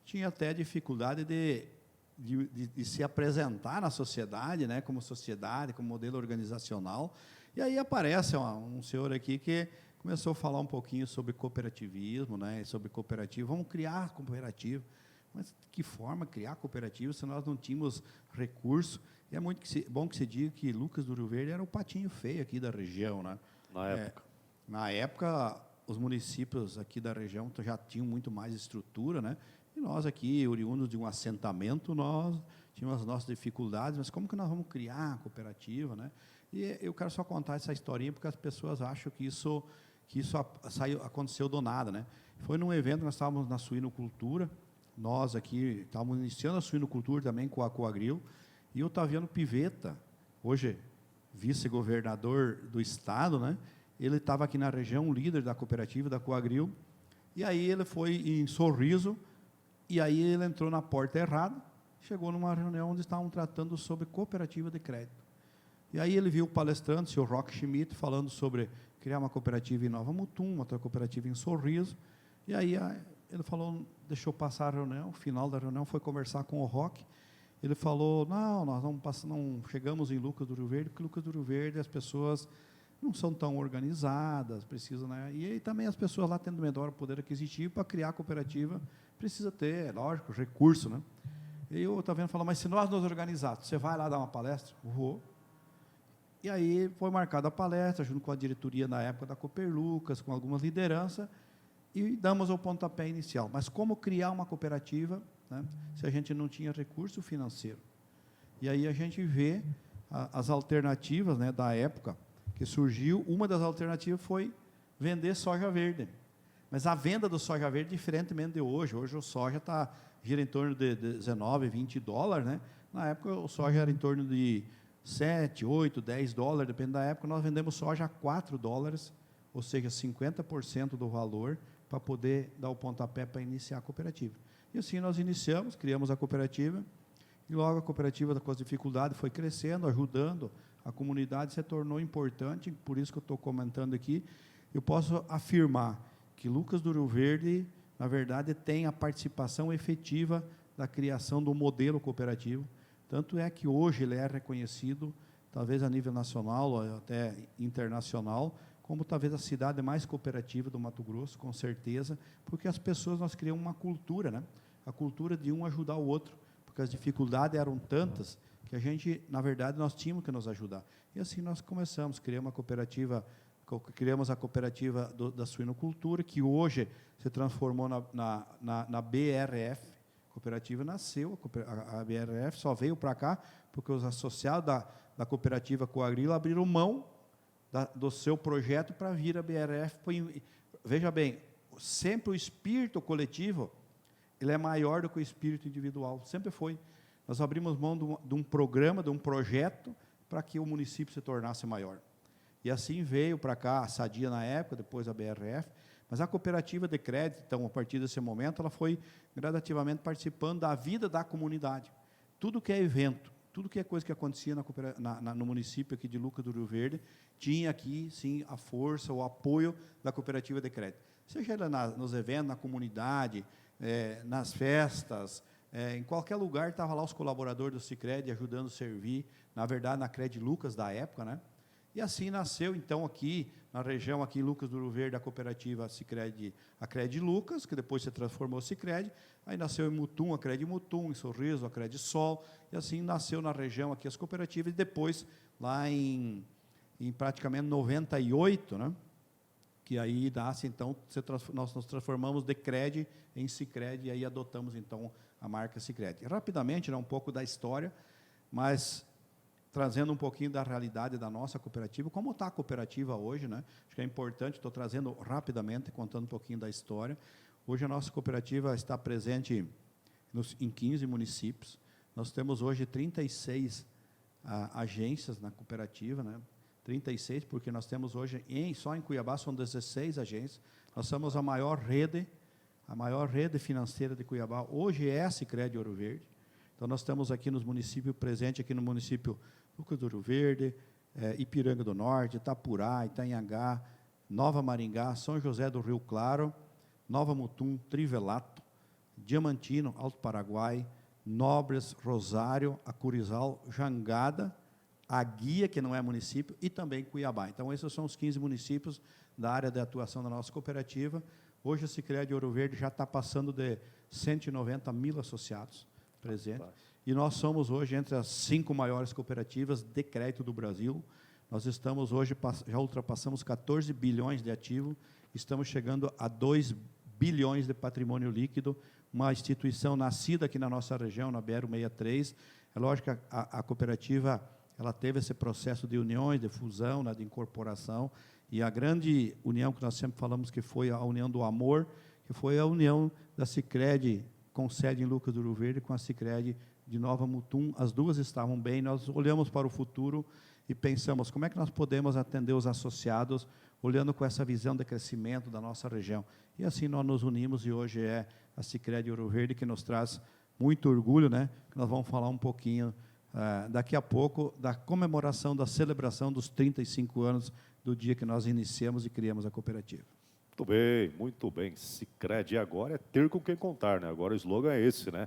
tinha até dificuldade de se apresentar na sociedade, né, como sociedade, como modelo organizacional. E aí aparece um senhor aqui que começou a falar um pouquinho sobre cooperativismo, né, sobre cooperativa. Vamos criar cooperativa. Mas de que forma criar cooperativa se nós não tínhamos recurso? E é muito bom que se diga que Lucas do Ouro Verde era o patinho feio aqui da região, né? Na época, os municípios aqui da região já tinham muito mais estrutura, né? E nós aqui, oriundos de um assentamento, nós tínhamos as nossas dificuldades, mas como que nós vamos criar a cooperativa, né? E eu quero só contar essa historinha porque as pessoas acham que isso aconteceu do nada, né? Foi num evento, nós estávamos na suinocultura, nós aqui estávamos iniciando a suinocultura também com a Coagril, e o Otaviano Pivetta, hoje vice-governador do estado, né? Ele estava aqui na região, líder da cooperativa da Coagril, e aí ele foi em Sorriso, e aí ele entrou na porta errada, chegou numa reunião onde estavam tratando sobre cooperativa de crédito. E aí ele viu o palestrante, o senhor Roque Schmidt, falando sobre criar uma cooperativa em Nova Mutum, outra cooperativa em Sorriso, e aí ele falou, deixou passar a reunião, o final da reunião foi conversar com o Roque, ele falou, nós não chegamos em Lucas do Ouro Verde, porque Lucas do Ouro Verde as pessoas não são tão organizadas, precisam, né? E aí também as pessoas lá tendo menor poder aquisitivo, para criar a cooperativa, precisa ter, lógico, recurso, né? E eu estava vendo, falou, mas se nós nos organizarmos, você vai lá dar uma palestra? Vou. E aí foi marcada a palestra, junto com a diretoria na época da Cooper Lucas, com algumas lideranças, e damos o pontapé inicial. Mas como criar uma cooperativa, né, se a gente não tinha recurso financeiro? E aí a gente vê as alternativas, né, da época que surgiu. Uma das alternativas foi vender soja verde. Mas a venda do soja verde, diferentemente de hoje. Hoje o soja gira em torno de 19, 20 dólares. Né? Na época o soja era em torno de 7, 8, 10 dólares, depende da época. Nós vendemos soja a 4 dólares, ou seja, 50% do valor, para poder dar o pontapé para iniciar a cooperativa. E assim nós iniciamos, criamos a cooperativa, e logo a cooperativa, com as dificuldades, foi crescendo, ajudando, a comunidade se tornou importante, por isso que eu estou comentando aqui. Eu posso afirmar que Lucas do Ouro Verde, na verdade, tem a participação efetiva da criação do modelo cooperativo. Tanto é que hoje ele é reconhecido, talvez a nível nacional ou até internacional, como talvez a cidade mais cooperativa do Mato Grosso, com certeza, porque as pessoas, nós criamos uma cultura, né? A cultura de um ajudar o outro, porque as dificuldades eram tantas que a gente, na verdade, nós tínhamos que nos ajudar. E assim nós começamos, criamos a cooperativa da suinocultura, que hoje se transformou na BRF. A cooperativa nasceu, a BRF só veio para cá porque os associados da cooperativa Coagril abriram mão do seu projeto para vir a BRF. Veja bem, sempre o espírito coletivo ele é maior do que o espírito individual, sempre foi. Nós abrimos mão de um programa, de um projeto, para que o município se tornasse maior. E assim veio para cá a Sadia na época, depois a BRF, mas a cooperativa de crédito, então, a partir desse momento, ela foi gradativamente participando da vida da comunidade. Tudo que é evento, tudo que é coisa que acontecia no município aqui de Lucas do Rio Verde, tinha aqui, sim, a força, o apoio da cooperativa de crédito. Seja nos eventos, na comunidade, nas festas, em qualquer lugar, estava lá os colaboradores do Sicredi ajudando a servir, na verdade, na Cred Lucas da época, né? E assim nasceu, então, aqui, na região, aqui em Lucas do Rio Verde, a cooperativa Sicredi, a Cred Lucas, que depois se transformou em Sicredi, aí nasceu em Mutum, a Cred Mutum, em Sorriso, a Cred Sol, e assim nasceu na região aqui as cooperativas, e depois, lá em praticamente 98, né? Que aí nasce, então, nós nos transformamos de Cred em Sicredi, e aí adotamos, então, a marca Sicredi. Rapidamente, um pouco da história, mas trazendo um pouquinho da realidade da nossa cooperativa, como está a cooperativa hoje, né? Acho que é importante, estou trazendo rapidamente, contando um pouquinho da história. Hoje a nossa cooperativa está presente em 15 municípios. Nós temos hoje 36 agências na cooperativa, né? 36, porque nós temos hoje, só em Cuiabá, são 16 agências. Nós somos a maior rede financeira de Cuiabá. Hoje é a Sicredi Ouro Verde. Então, nós estamos aqui nos municípios, presente aqui no município Lucas do Rio Verde, Ipiranga do Norte, Itapurá, Itanhangá, Nova Maringá, São José do Rio Claro, Nova Mutum, Trivelato, Diamantino, Alto Paraguai, Nobres, Rosário, Acurizal, Jangada, a Guia, que não é município, e também Cuiabá. Então, esses são os 15 municípios da área de atuação da nossa cooperativa. Hoje, a Sicredi Ouro Verde já está passando de 190 mil associados presentes. E nós somos hoje entre as 5 maiores cooperativas de crédito do Brasil. Nós estamos hoje, já ultrapassamos 14 bilhões de ativo, estamos chegando a 2 bilhões de patrimônio líquido, uma instituição nascida aqui na nossa região, na BR-163. É lógico que a cooperativa ela teve esse processo de uniões, de fusão, né, de incorporação, e a grande união que nós sempre falamos que foi a união do amor, que foi a união da Sicredi, com sede em Lucas do Rio Verde, com a Sicredi de Nova Mutum. As duas estavam bem, nós olhamos para o futuro e pensamos, como é que nós podemos atender os associados, olhando com essa visão de crescimento da nossa região. E assim nós nos unimos, e hoje é a Sicredi Ouro Verde, que nos traz muito orgulho, né? Nós vamos falar um pouquinho daqui a pouco, da comemoração, da celebração dos 35 anos do dia que nós iniciamos e criamos a cooperativa. Muito bem. Sicredi agora é ter com quem contar, né? Agora o slogan é esse, né?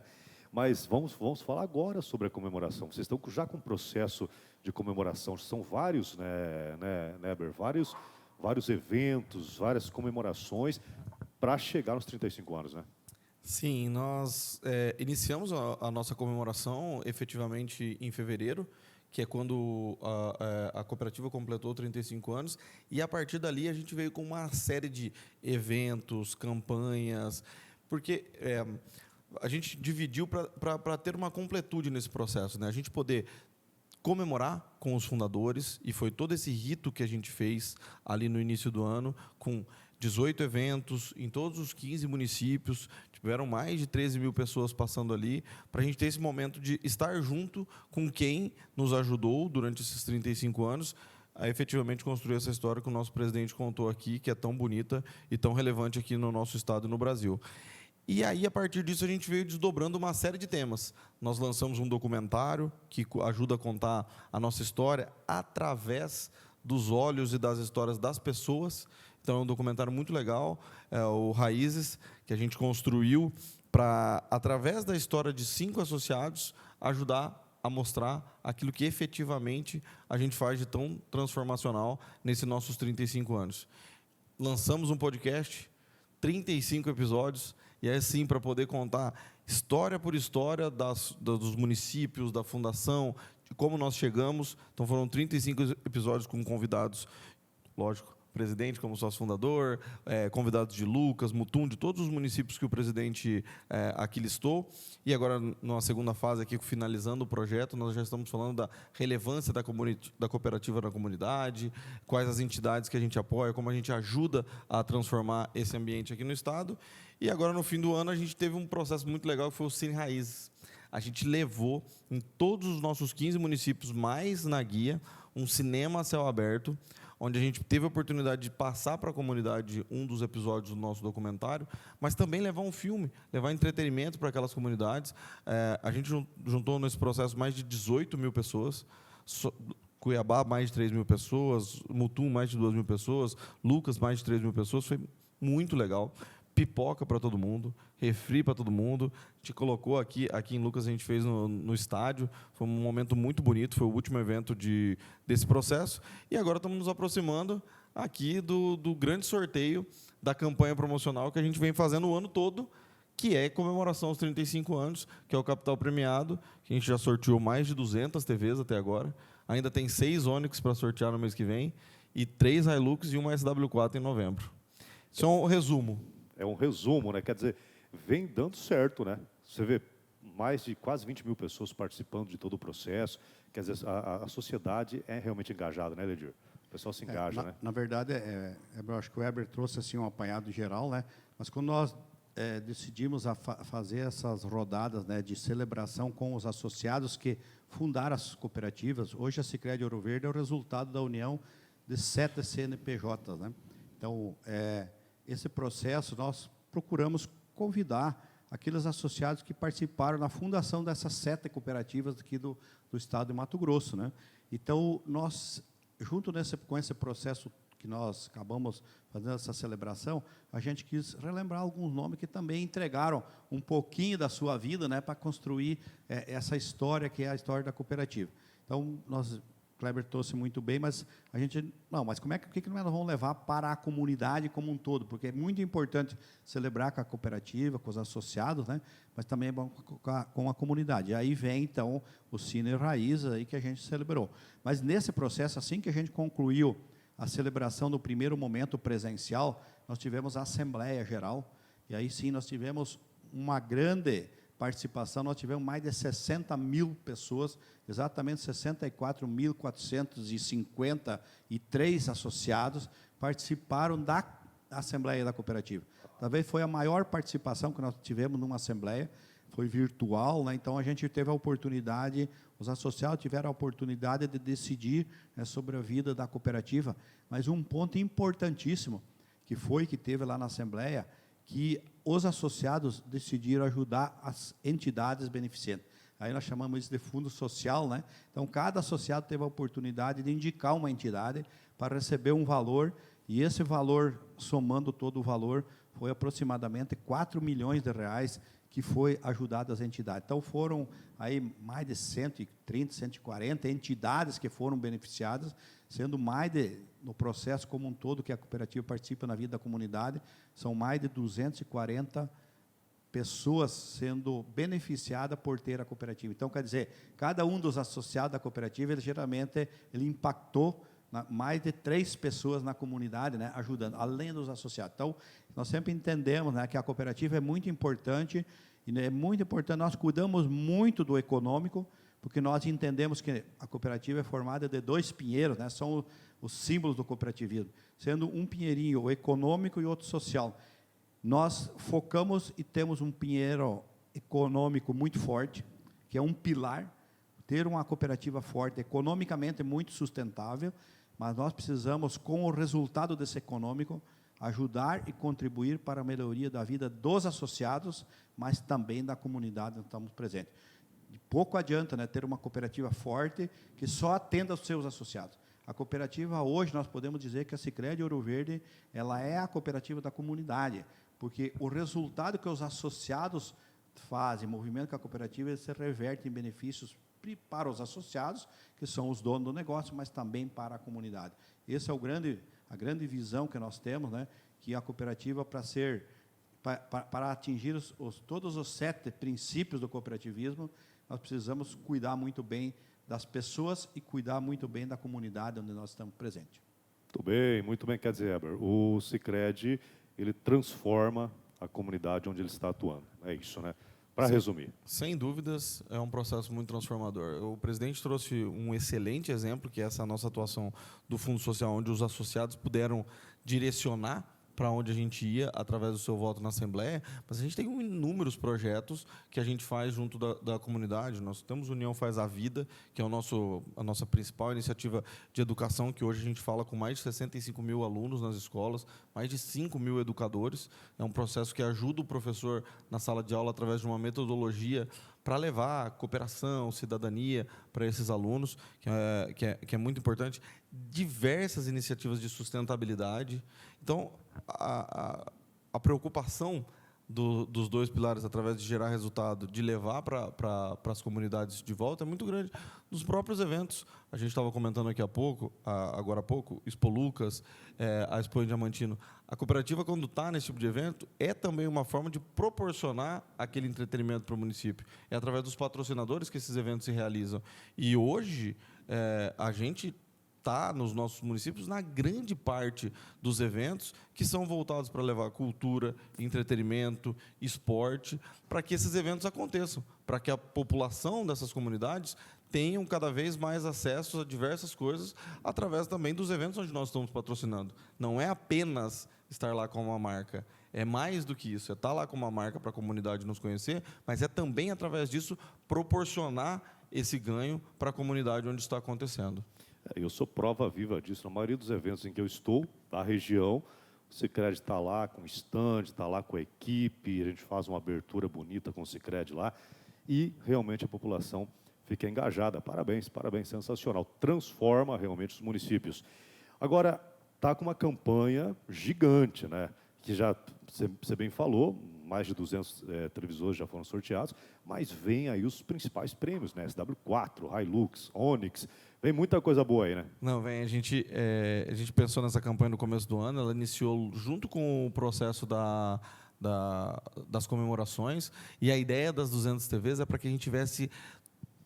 Mas vamos falar agora sobre a comemoração. Vocês estão já com o processo de comemoração, são vários, né, Neber? Vários eventos, várias comemorações para chegar nos 35 anos, né? Sim, nós iniciamos a nossa comemoração efetivamente em fevereiro, que é quando a cooperativa completou 35 anos, e a partir dali a gente veio com uma série de eventos, campanhas, porque a gente dividiu para ter uma completude nesse processo, né? A gente poder comemorar com os fundadores, e foi todo esse rito que a gente fez ali no início do ano, com 18 eventos em todos os 15 municípios, tiveram mais de 13 mil pessoas passando ali, para a gente ter esse momento de estar junto com quem nos ajudou durante esses 35 anos a efetivamente construir essa história que o nosso presidente contou aqui, que é tão bonita e tão relevante aqui no nosso estado e no Brasil. E aí, a partir disso, a gente veio desdobrando uma série de temas. Nós lançamos um documentário que ajuda a contar a nossa história através dos olhos e das histórias das pessoas. Então, é um documentário muito legal, o Raízes, que a gente construiu para, através da história de 5 associados, ajudar a mostrar aquilo que efetivamente a gente faz de tão transformacional nesses nossos 35 anos. Lançamos um podcast, 35 episódios, e é assim para poder contar história por história dos municípios, da fundação, de como nós chegamos. Então foram 35 episódios com convidados, lógico, presidente como sócio fundador, convidados de Lucas, Mutum, de todos os municípios que o presidente aqui listou. E agora, numa segunda fase, aqui, finalizando o projeto, nós já estamos falando da relevância da cooperativa na comunidade, quais as entidades que a gente apoia, como a gente ajuda a transformar esse ambiente aqui no Estado. E agora, no fim do ano, a gente teve um processo muito legal, que foi o Cine Raízes. A gente levou em todos os nossos 15 municípios, mais na guia, um cinema a céu aberto, onde a gente teve a oportunidade de passar para a comunidade um dos episódios do nosso documentário, mas também levar um filme, levar entretenimento para aquelas comunidades. A gente juntou nesse processo mais de 18 mil pessoas, Cuiabá mais de 3 mil pessoas, Mutum mais de 2 mil pessoas, Lucas mais de 3 mil pessoas, foi muito legal. Pipoca para todo mundo, refri para todo mundo. A gente colocou aqui em Lucas, a gente fez no estádio. Foi um momento muito bonito, foi o último evento desse processo. E agora estamos nos aproximando aqui do grande sorteio da campanha promocional que a gente vem fazendo o ano todo, que é comemoração aos 35 anos, que é o Capital Premiado, que a gente já sorteou mais de 200 TVs até agora. Ainda tem 6 Onix para sortear no mês que vem, e 3 Hilux e uma SW4 em novembro. Isso é um resumo. É um resumo, né? Quer dizer, vem dando certo, né? Você vê mais de quase 20 mil pessoas participando de todo o processo. Quer dizer, a sociedade é realmente engajada, né, Ledir? O pessoal se engaja, né? Na verdade, eu acho que o Weber trouxe assim, um apanhado geral, né? Mas quando nós decidimos fazer essas rodadas, né, de celebração com os associados que fundaram as cooperativas, hoje a Sicredi Ouro Verde é o resultado da união de 7 CNPJs, né? Então, esse processo, nós procuramos convidar aqueles associados que participaram na fundação dessas 7 cooperativas aqui do Estado de Mato Grosso, né? Então, nós, junto com esse processo que nós acabamos fazendo essa celebração, a gente quis relembrar alguns nomes que também entregaram um pouquinho da sua vida, né, para construir essa história, que é a história da cooperativa. Então, Kleber trouxe muito bem, mas a gente... Não, mas o que nós vamos levar para a comunidade como um todo? Porque é muito importante celebrar com a cooperativa, com os associados, né? Mas também é bom com a comunidade. E aí vem, então, o Cine Raízes aí que a gente celebrou. Mas, nesse processo, assim que a gente concluiu a celebração do primeiro momento presencial, nós tivemos a Assembleia Geral, e aí sim nós tivemos uma grande participação, nós tivemos mais de 60 mil pessoas, exatamente 64.453 associados participaram da Assembleia da Cooperativa. Talvez foi a maior participação que nós tivemos numa Assembleia, foi virtual, né? Então a gente teve a oportunidade, os associados tiveram a oportunidade de decidir, né, sobre a vida da cooperativa, mas um ponto importantíssimo que teve lá na Assembleia, que os associados decidiram ajudar as entidades beneficentes. Aí nós chamamos isso de fundo social, né? Então, cada associado teve a oportunidade de indicar uma entidade para receber um valor, e esse valor, somando todo o valor, foi aproximadamente 4 milhões de reais que foi ajudado às entidades. Então, foram aí mais de 130, 140 entidades que foram beneficiadas, sendo no processo como um todo, que a cooperativa participa na vida da comunidade, são mais de 240 pessoas sendo beneficiadas por ter a cooperativa. Então, quer dizer, cada um dos associados da cooperativa, geralmente impactou mais de 3 pessoas na comunidade, né, ajudando, além dos associados. Então, nós sempre entendemos, né, que a cooperativa é muito importante, e é muito importante, nós cuidamos muito do econômico, porque nós entendemos que a cooperativa é formada de 2 pinheiros, né, são os símbolos do cooperativismo, sendo um pinheirinho o econômico e outro social. Nós focamos e temos um pinheiro econômico muito forte, que é um pilar, ter uma cooperativa forte, economicamente muito sustentável, mas nós precisamos, com o resultado desse econômico, ajudar e contribuir para a melhoria da vida dos associados, mas também da comunidade onde estamos presentes. De pouco adianta, né, ter uma cooperativa forte que só atenda aos seus associados. A cooperativa, hoje, nós podemos dizer que a Sicredi Ouro Verde, ela é a cooperativa da comunidade, porque o resultado que os associados fazem, movimento com a cooperativa, ele se reverte em benefícios sempre para os associados, que são os donos do negócio, mas também para a comunidade. Essa é a grande visão que nós temos, né, que a cooperativa, para atingir todos os 7 princípios do cooperativismo, nós precisamos cuidar muito bem das pessoas e cuidar muito bem da comunidade onde nós estamos presentes. Muito bem. Quer dizer, Heber, o Sicredi, ele transforma a comunidade onde ele está atuando. É isso, né? Para resumir. Sem dúvidas, é um processo muito transformador. O presidente trouxe um excelente exemplo, que é essa nossa atuação do Fundo Social, onde os associados puderam direcionar para onde a gente ia através do seu voto na Assembleia, mas a gente tem inúmeros projetos que a gente faz junto da comunidade. Nós temos União Faz a Vida, que é a nossa principal iniciativa de educação, que hoje a gente fala com mais de 65 mil alunos nas escolas, mais de 5 mil educadores. É um processo que ajuda o professor na sala de aula através de uma metodologia para levar cooperação, cidadania para esses alunos, que é muito importante. Diversas iniciativas de sustentabilidade. Então, a preocupação dos 2 pilares, através de gerar resultado, de levar para as comunidades de volta, é muito grande. Nos próprios eventos, a gente estava comentando aqui agora há pouco, Expo Lucas, a Expo Diamantino. A cooperativa, quando está nesse tipo de evento, é também uma forma de proporcionar aquele entretenimento para o município. É através dos patrocinadores que esses eventos se realizam. E hoje, a gente está nos nossos municípios na grande parte dos eventos que são voltados para levar cultura, entretenimento, esporte, para que esses eventos aconteçam, para que a população dessas comunidades tenham cada vez mais acesso a diversas coisas, através também dos eventos onde nós estamos patrocinando. Não é apenas estar lá com uma marca, é mais do que isso, é estar lá com uma marca para a comunidade nos conhecer, mas é também, através disso, proporcionar esse ganho para a comunidade onde está acontecendo. Eu sou prova viva disso. Na maioria dos eventos em que eu estou, da região, o Sicredi está lá com o stand, está lá com a equipe, a gente faz uma abertura bonita com o Sicredi lá, e realmente a população fica engajada. Parabéns, sensacional. Transforma realmente os municípios. Agora, está com uma campanha gigante, né? Que já, você bem falou, mais de 200 televisores já foram sorteados, mas vem aí os principais prêmios, né? SW4, Hilux, Onix, vem muita coisa boa aí, né? Não, a gente pensou nessa campanha no começo do ano, ela iniciou junto com o processo das comemorações, e a ideia das 200 TVs é para que a gente tivesse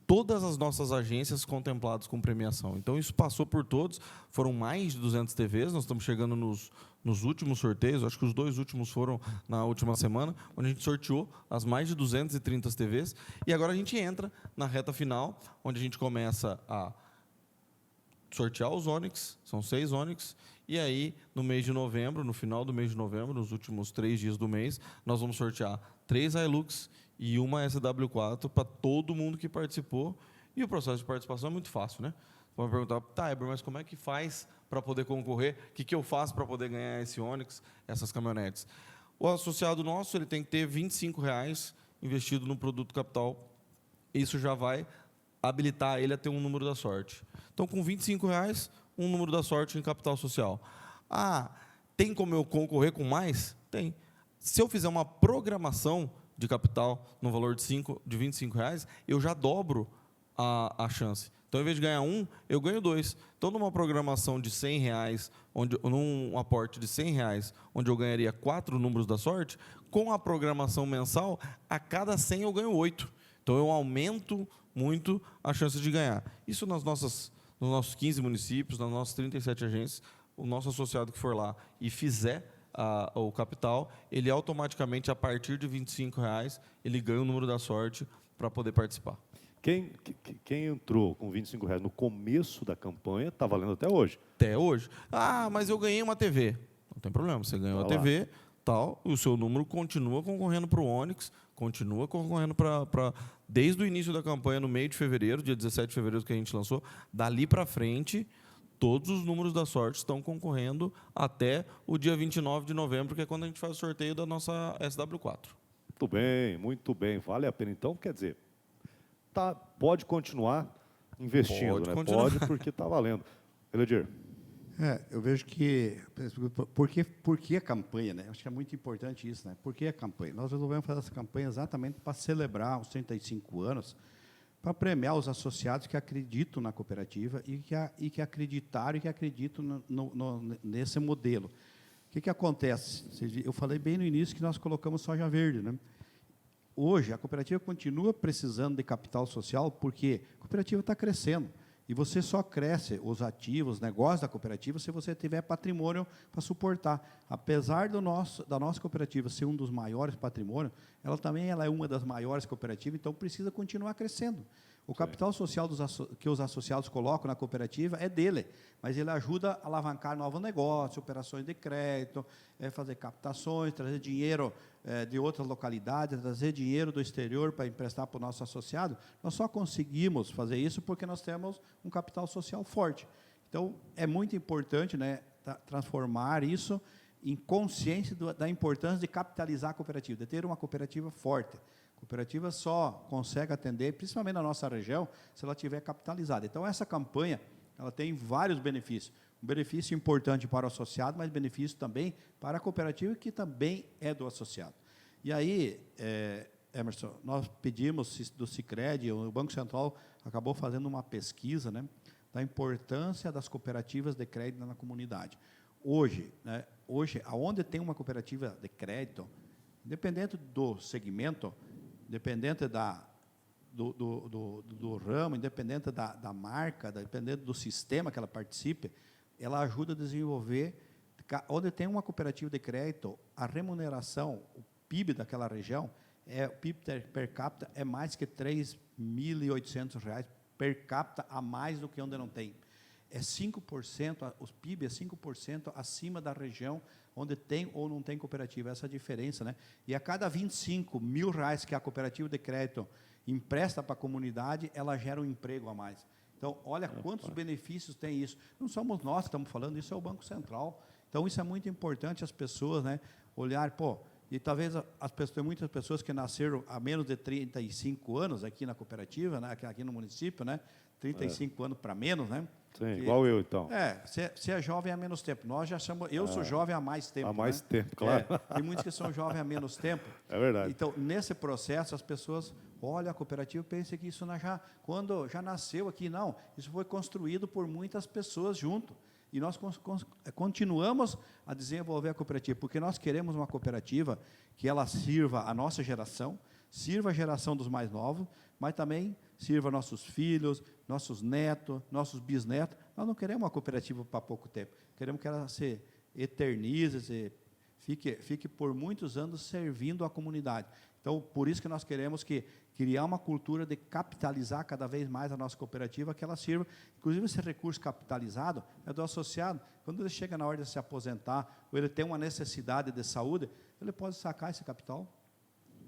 todas as nossas agências contempladas com premiação. Então, isso passou por todos, foram mais de 200 TVs, nós estamos chegando nos últimos sorteios, acho que os 2 últimos foram na última semana, onde a gente sorteou as mais de 230 TVs, e agora a gente entra na reta final, onde a gente começa a sortear os Onix, são 6 Onix, e aí, no mês de novembro, no final do mês de novembro, nos últimos 3 dias do mês, nós vamos sortear 3 Hilux e uma SW4 para todo mundo que participou. E o processo de participação é muito fácil, né? Você pode perguntar, tá, Heber, mas como é que faz para poder concorrer? O que eu faço para poder ganhar esse Onix, essas caminhonetes? O associado nosso, ele tem que ter R$ 25,00 investido no produto capital. Isso já vai habilitar ele a ter um número da sorte. Então, com R$ 25,00, um número da sorte em capital social. Ah, tem como eu concorrer com mais? Tem. Se eu fizer uma programação de capital no valor de R$ 25,00, eu já dobro a chance. Então, em vez de ganhar 1, eu ganho 2. Então, numa programação de R$ 100, num aporte de R$ 100, onde eu ganharia 4 números da sorte, com a programação mensal, a cada 100 eu ganho 8. Então, eu aumento muito a chance de ganhar. Isso nos nossos 15 municípios, nas nossas 37 agências, o nosso associado que for lá e fizer o capital, ele automaticamente, a partir de R$ 25,00, ele ganha o número da sorte para poder participar. Quem entrou com R$ 25,00 no começo da campanha, está valendo até hoje. Até hoje. Ah, mas eu ganhei uma TV. Não tem problema, você ganhou a TV, tal, e o seu número continua concorrendo para o Onix, continua concorrendo desde o início da campanha, no meio de fevereiro, dia 17 de fevereiro que a gente lançou, dali para frente, todos os números da sorte estão concorrendo até o dia 29 de novembro, que é quando a gente faz o sorteio da nossa SW4. Muito bem. Vale a pena, então, quer dizer, pode continuar investindo, pode, né? Continuar. Pode, porque está valendo. Eledir. Eu vejo que... Por que a campanha, né? Acho que é muito importante isso, né? Por que a campanha? Nós resolvemos fazer essa campanha exatamente para celebrar os 35 anos para premiar os associados que acreditam na cooperativa e que acreditaram e que acreditam nesse modelo. O que acontece? Eu falei bem no início que nós colocamos soja verde, né? Hoje, a cooperativa continua precisando de capital social porque a cooperativa está crescendo. E você só cresce os ativos, os negócios da cooperativa, se você tiver patrimônio para suportar. Apesar da nossa cooperativa ser um dos maiores patrimônios, ela também é uma das maiores cooperativas, então precisa continuar crescendo. O capital social que os associados colocam na cooperativa é dele, mas ele ajuda a alavancar novos negócios, operações de crédito, fazer captações, trazer dinheiro de outras localidades, trazer dinheiro do exterior para emprestar para o nosso associado. Nós só conseguimos fazer isso porque nós temos um capital social forte. Então, é muito importante, né, transformar isso em consciência da importância de capitalizar a cooperativa, de ter uma cooperativa forte. A cooperativa só consegue atender, principalmente na nossa região, se ela estiver capitalizada. Então, essa campanha ela tem vários benefícios. Um benefício importante para o associado, mas benefício também para a cooperativa, que também é do associado. E aí, Emerson, nós pedimos do Sicredi, o Banco Central acabou fazendo uma pesquisa, né, da importância das cooperativas de crédito na comunidade. Hoje, aonde tem uma cooperativa de crédito, independente do segmento, independente do ramo, independente da marca, independente do sistema que ela participe, ela ajuda a desenvolver. Onde tem uma cooperativa de crédito, a remuneração, o PIB daquela região, o PIB per capita é mais que R$ 3.800 per capita a mais do que onde não tem. É 5%, os PIB é 5% acima da região onde tem ou não tem cooperativa. Essa é a diferença, né? E a cada R$ 25.000 que a cooperativa de crédito empresta para a comunidade, ela gera um emprego a mais. Então, olha quantos benefícios tem isso. Não somos nós que estamos falando, isso é o Banco Central. Então, isso é muito importante as pessoas, né, olhar, e talvez tem muitas pessoas que nasceram há menos de 35 anos aqui na cooperativa, né, aqui no município, né, 35 anos para menos, né? Sim, igual eu, então. Você é jovem há menos tempo. Nós já somos. Eu sou jovem há mais tempo. Há mais tempo, claro. Tem muitos que são jovens há menos tempo. É verdade. Então, nesse processo, as pessoas olham a cooperativa e pensam que isso quando já nasceu aqui. Não, isso foi construído por muitas pessoas junto. E nós continuamos a desenvolver a cooperativa, porque nós queremos uma cooperativa que ela sirva a nossa geração, sirva a geração dos mais novos, mas também sirva nossos filhos, nossos netos, nossos bisnetos. Nós não queremos uma cooperativa para pouco tempo. Queremos que ela se eternize, fique por muitos anos servindo a comunidade. Então, por isso que nós queremos criar uma cultura de capitalizar cada vez mais a nossa cooperativa, que ela sirva. Inclusive, esse recurso capitalizado é do associado. Quando ele chega na hora de se aposentar, ou ele tem uma necessidade de saúde, ele pode sacar esse capital,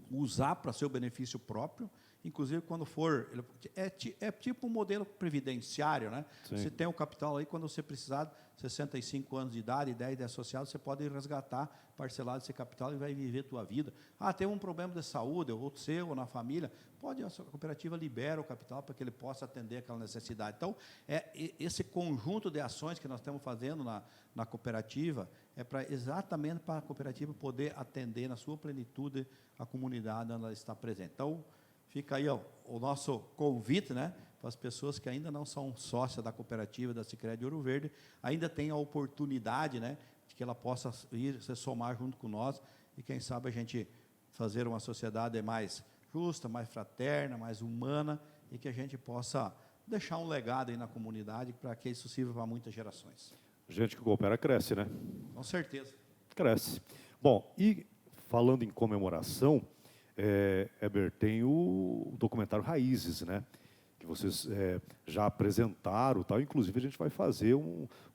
usar para seu benefício próprio. Inclusive, quando for... É tipo um modelo previdenciário, né? Sim. Você tem o capital aí, quando você precisar, 65 anos de idade, 10 de associado, você pode resgatar parcelado esse capital e vai viver a tua vida. Tem um problema de saúde, ou seu, ou na família, a sua cooperativa libera o capital para que ele possa atender aquela necessidade. Então, esse conjunto de ações que nós estamos fazendo na cooperativa exatamente para a cooperativa poder atender na sua plenitude a comunidade onde ela está presente. Então, fica aí o nosso convite, né, para as pessoas que ainda não são sócias da cooperativa da Sicredi Ouro Verde, ainda tem a oportunidade, né, de que ela possa ir se somar junto com nós e, quem sabe, a gente fazer uma sociedade mais justa, mais fraterna, mais humana e que a gente possa deixar um legado aí na comunidade para que isso sirva para muitas gerações. Gente que coopera cresce, né? Com certeza. Cresce. Bom, e falando em comemoração, Heber, tem o documentário Raízes, né? Que vocês já apresentaram, tal. Inclusive, a gente vai fazer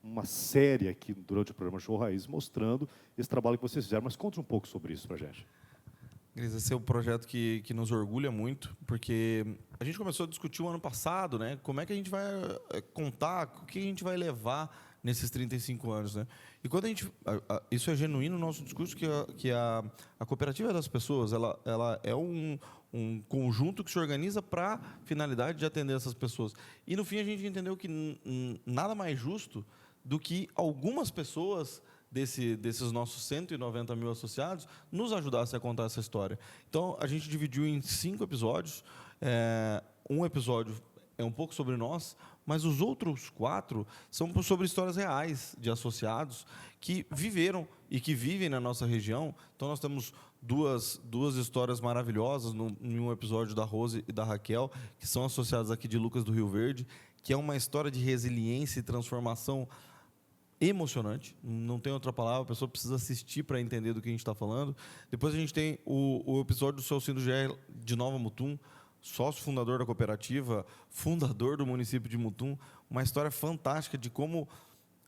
uma série aqui durante o programa Show Raízes, mostrando esse trabalho que vocês fizeram. Mas conte um pouco sobre isso para a gente. Cris, esse é um projeto que nos orgulha muito, porque a gente começou a discutir o ano passado, né? Como é que a gente vai contar, o que a gente vai levar nesses 35 anos, né? E quando a gente... isso é genuíno no nosso discurso, que a cooperativa das pessoas, ela é um conjunto que se organiza para a finalidade de atender essas pessoas. E, no fim, a gente entendeu que nada mais justo do que algumas pessoas desses nossos 190 mil associados nos ajudassem a contar essa história. Então, a gente dividiu em 5 episódios, um episódio é um pouco sobre nós, mas os outros 4 são sobre histórias reais de associados que viveram e que vivem na nossa região. Então, nós temos duas histórias maravilhosas em um episódio da Rose e da Raquel, que são associados aqui de Lucas do Rio Verde, que é uma história de resiliência e transformação emocionante, não tem outra palavra, a pessoa precisa assistir para entender do que a gente está falando. Depois a gente tem o episódio do seu Cindo Gé de Nova Mutum, sócio fundador da cooperativa, fundador do município de Mutum, uma história fantástica de como,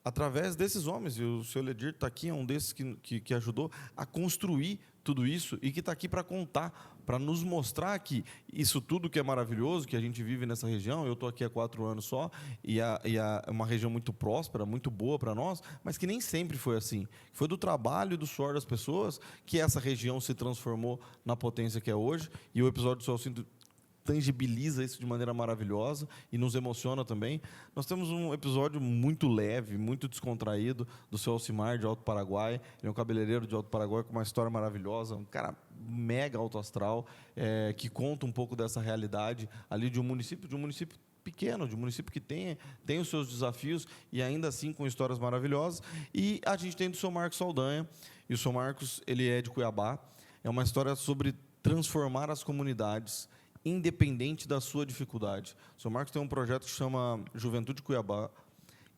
através desses homens, e o seu Ledir está aqui, é um desses que ajudou a construir tudo isso e que está aqui para contar, para nos mostrar que isso tudo que é maravilhoso, que a gente vive nessa região, eu estou aqui há 4 anos só, é uma região muito próspera, muito boa para nós, mas que nem sempre foi assim. Foi do trabalho e do suor das pessoas que essa região se transformou na potência que é hoje, e o episódio do Seu Cinto tangibiliza isso de maneira maravilhosa e nos emociona também. Nós temos um episódio muito leve, muito descontraído, do seu Alcimar, de Alto Paraguai. Ele é um cabeleireiro de Alto Paraguai com uma história maravilhosa, um cara mega alto astral, que conta um pouco dessa realidade ali de um município pequeno, de um município que tem os seus desafios e ainda assim com histórias maravilhosas. E a gente tem do seu Marcos Saldanha, e o seu Marcos, ele é de Cuiabá. É uma história sobre transformar as comunidades independente da sua dificuldade. O seu Marcos tem um projeto que chama Juventude Cuiabá,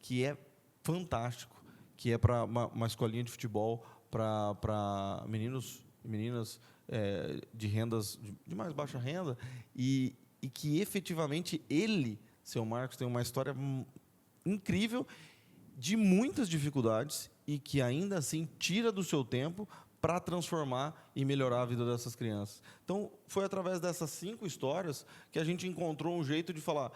que é fantástico, que é para uma escolinha de futebol para meninos e meninas de rendas de mais baixa renda, e que efetivamente ele, seu Marcos, tem uma história incrível de muitas dificuldades e que ainda assim tira do seu tempo para transformar e melhorar a vida dessas crianças. Então, foi através dessas 5 histórias que a gente encontrou um jeito de falar,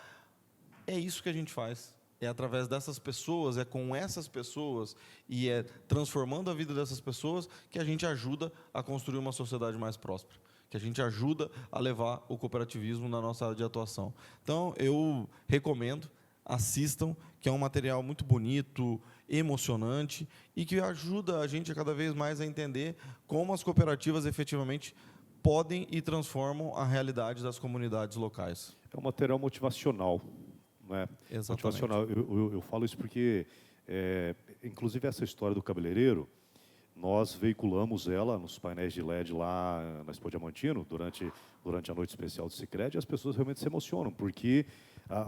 é isso que a gente faz. É através dessas pessoas, é com essas pessoas e é transformando a vida dessas pessoas que a gente ajuda a construir uma sociedade mais próspera, que a gente ajuda a levar o cooperativismo na nossa área de atuação. Então, eu recomendo, assistam, que é um material muito bonito, emocionante e que ajuda a gente a cada vez mais a entender como as cooperativas efetivamente podem e transformam a realidade das comunidades locais. É um material motivacional, né? Exatamente. Motivacional. Eu falo isso porque, inclusive, essa história do cabeleireiro, nós veiculamos ela nos painéis de LED lá na Expo Diamantino, durante a noite especial do Sicredi, e as pessoas realmente se emocionam, porque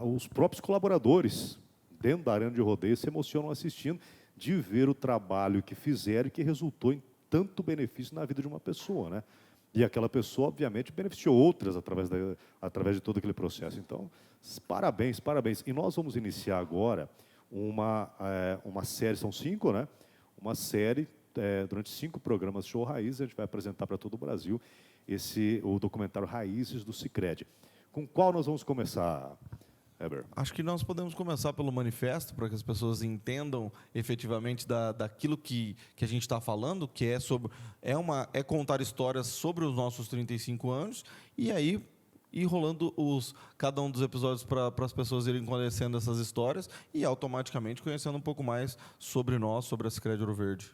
os próprios colaboradores dentro da arena de rodeio se emocionam assistindo de ver o trabalho que fizeram e que resultou em tanto benefício na vida de uma pessoa, né? E aquela pessoa, obviamente, beneficiou outras através de todo aquele processo. Então, parabéns, parabéns. E nós vamos iniciar agora uma série, são 5, né? Uma série, durante 5 programas Show Raízes, a gente vai apresentar para todo o Brasil o documentário Raízes do Sicredi. Com qual nós vamos começar, Heber? Acho que nós podemos começar pelo manifesto, para que as pessoas entendam efetivamente daquilo que a gente está falando, que é contar histórias sobre os nossos 35 anos, e aí ir rolando cada um dos episódios para as pessoas irem conhecendo essas histórias e automaticamente conhecendo um pouco mais sobre nós, sobre a Sicredi Ouro Verde.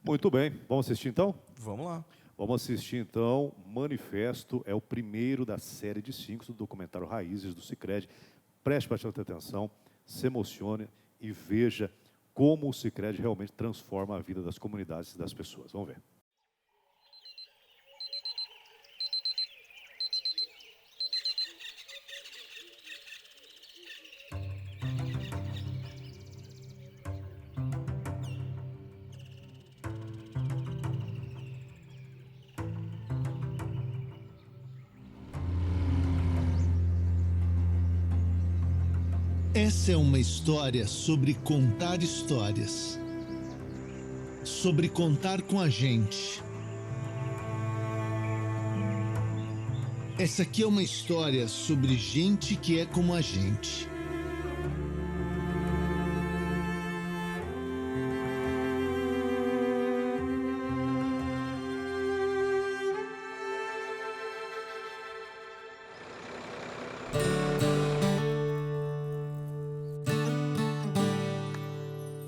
Muito bem, vamos assistir então? Vamos lá. Vamos assistir, então, Manifesto, é o primeiro da série de 5 do documentário Raízes do Sicredi. Preste bastante atenção, se emocione e veja como o Sicredi realmente transforma a vida das comunidades e das pessoas. Vamos ver. Essa é uma história sobre contar histórias, sobre contar com a gente. Essa aqui é uma história sobre gente que é como a gente.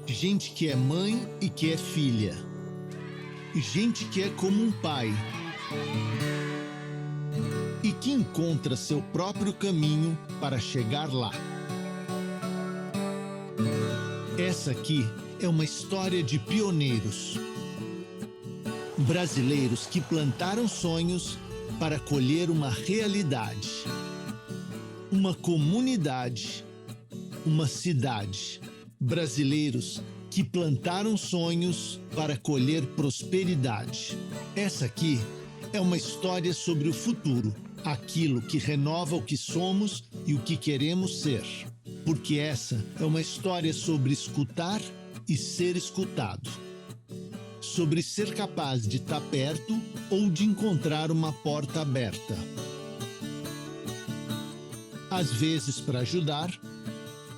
Gente que é mãe e que é filha. Gente que é como um pai. E que encontra seu próprio caminho para chegar lá. Essa aqui é uma história de pioneiros. Brasileiros que plantaram sonhos para colher uma realidade. Uma comunidade, uma cidade. Brasileiros que plantaram sonhos para colher prosperidade. Essa aqui é uma história sobre o futuro, aquilo que renova o que somos e o que queremos ser. Porque essa é uma história sobre escutar e ser escutado. Sobre ser capaz de estar perto ou de encontrar uma porta aberta. Às vezes para ajudar,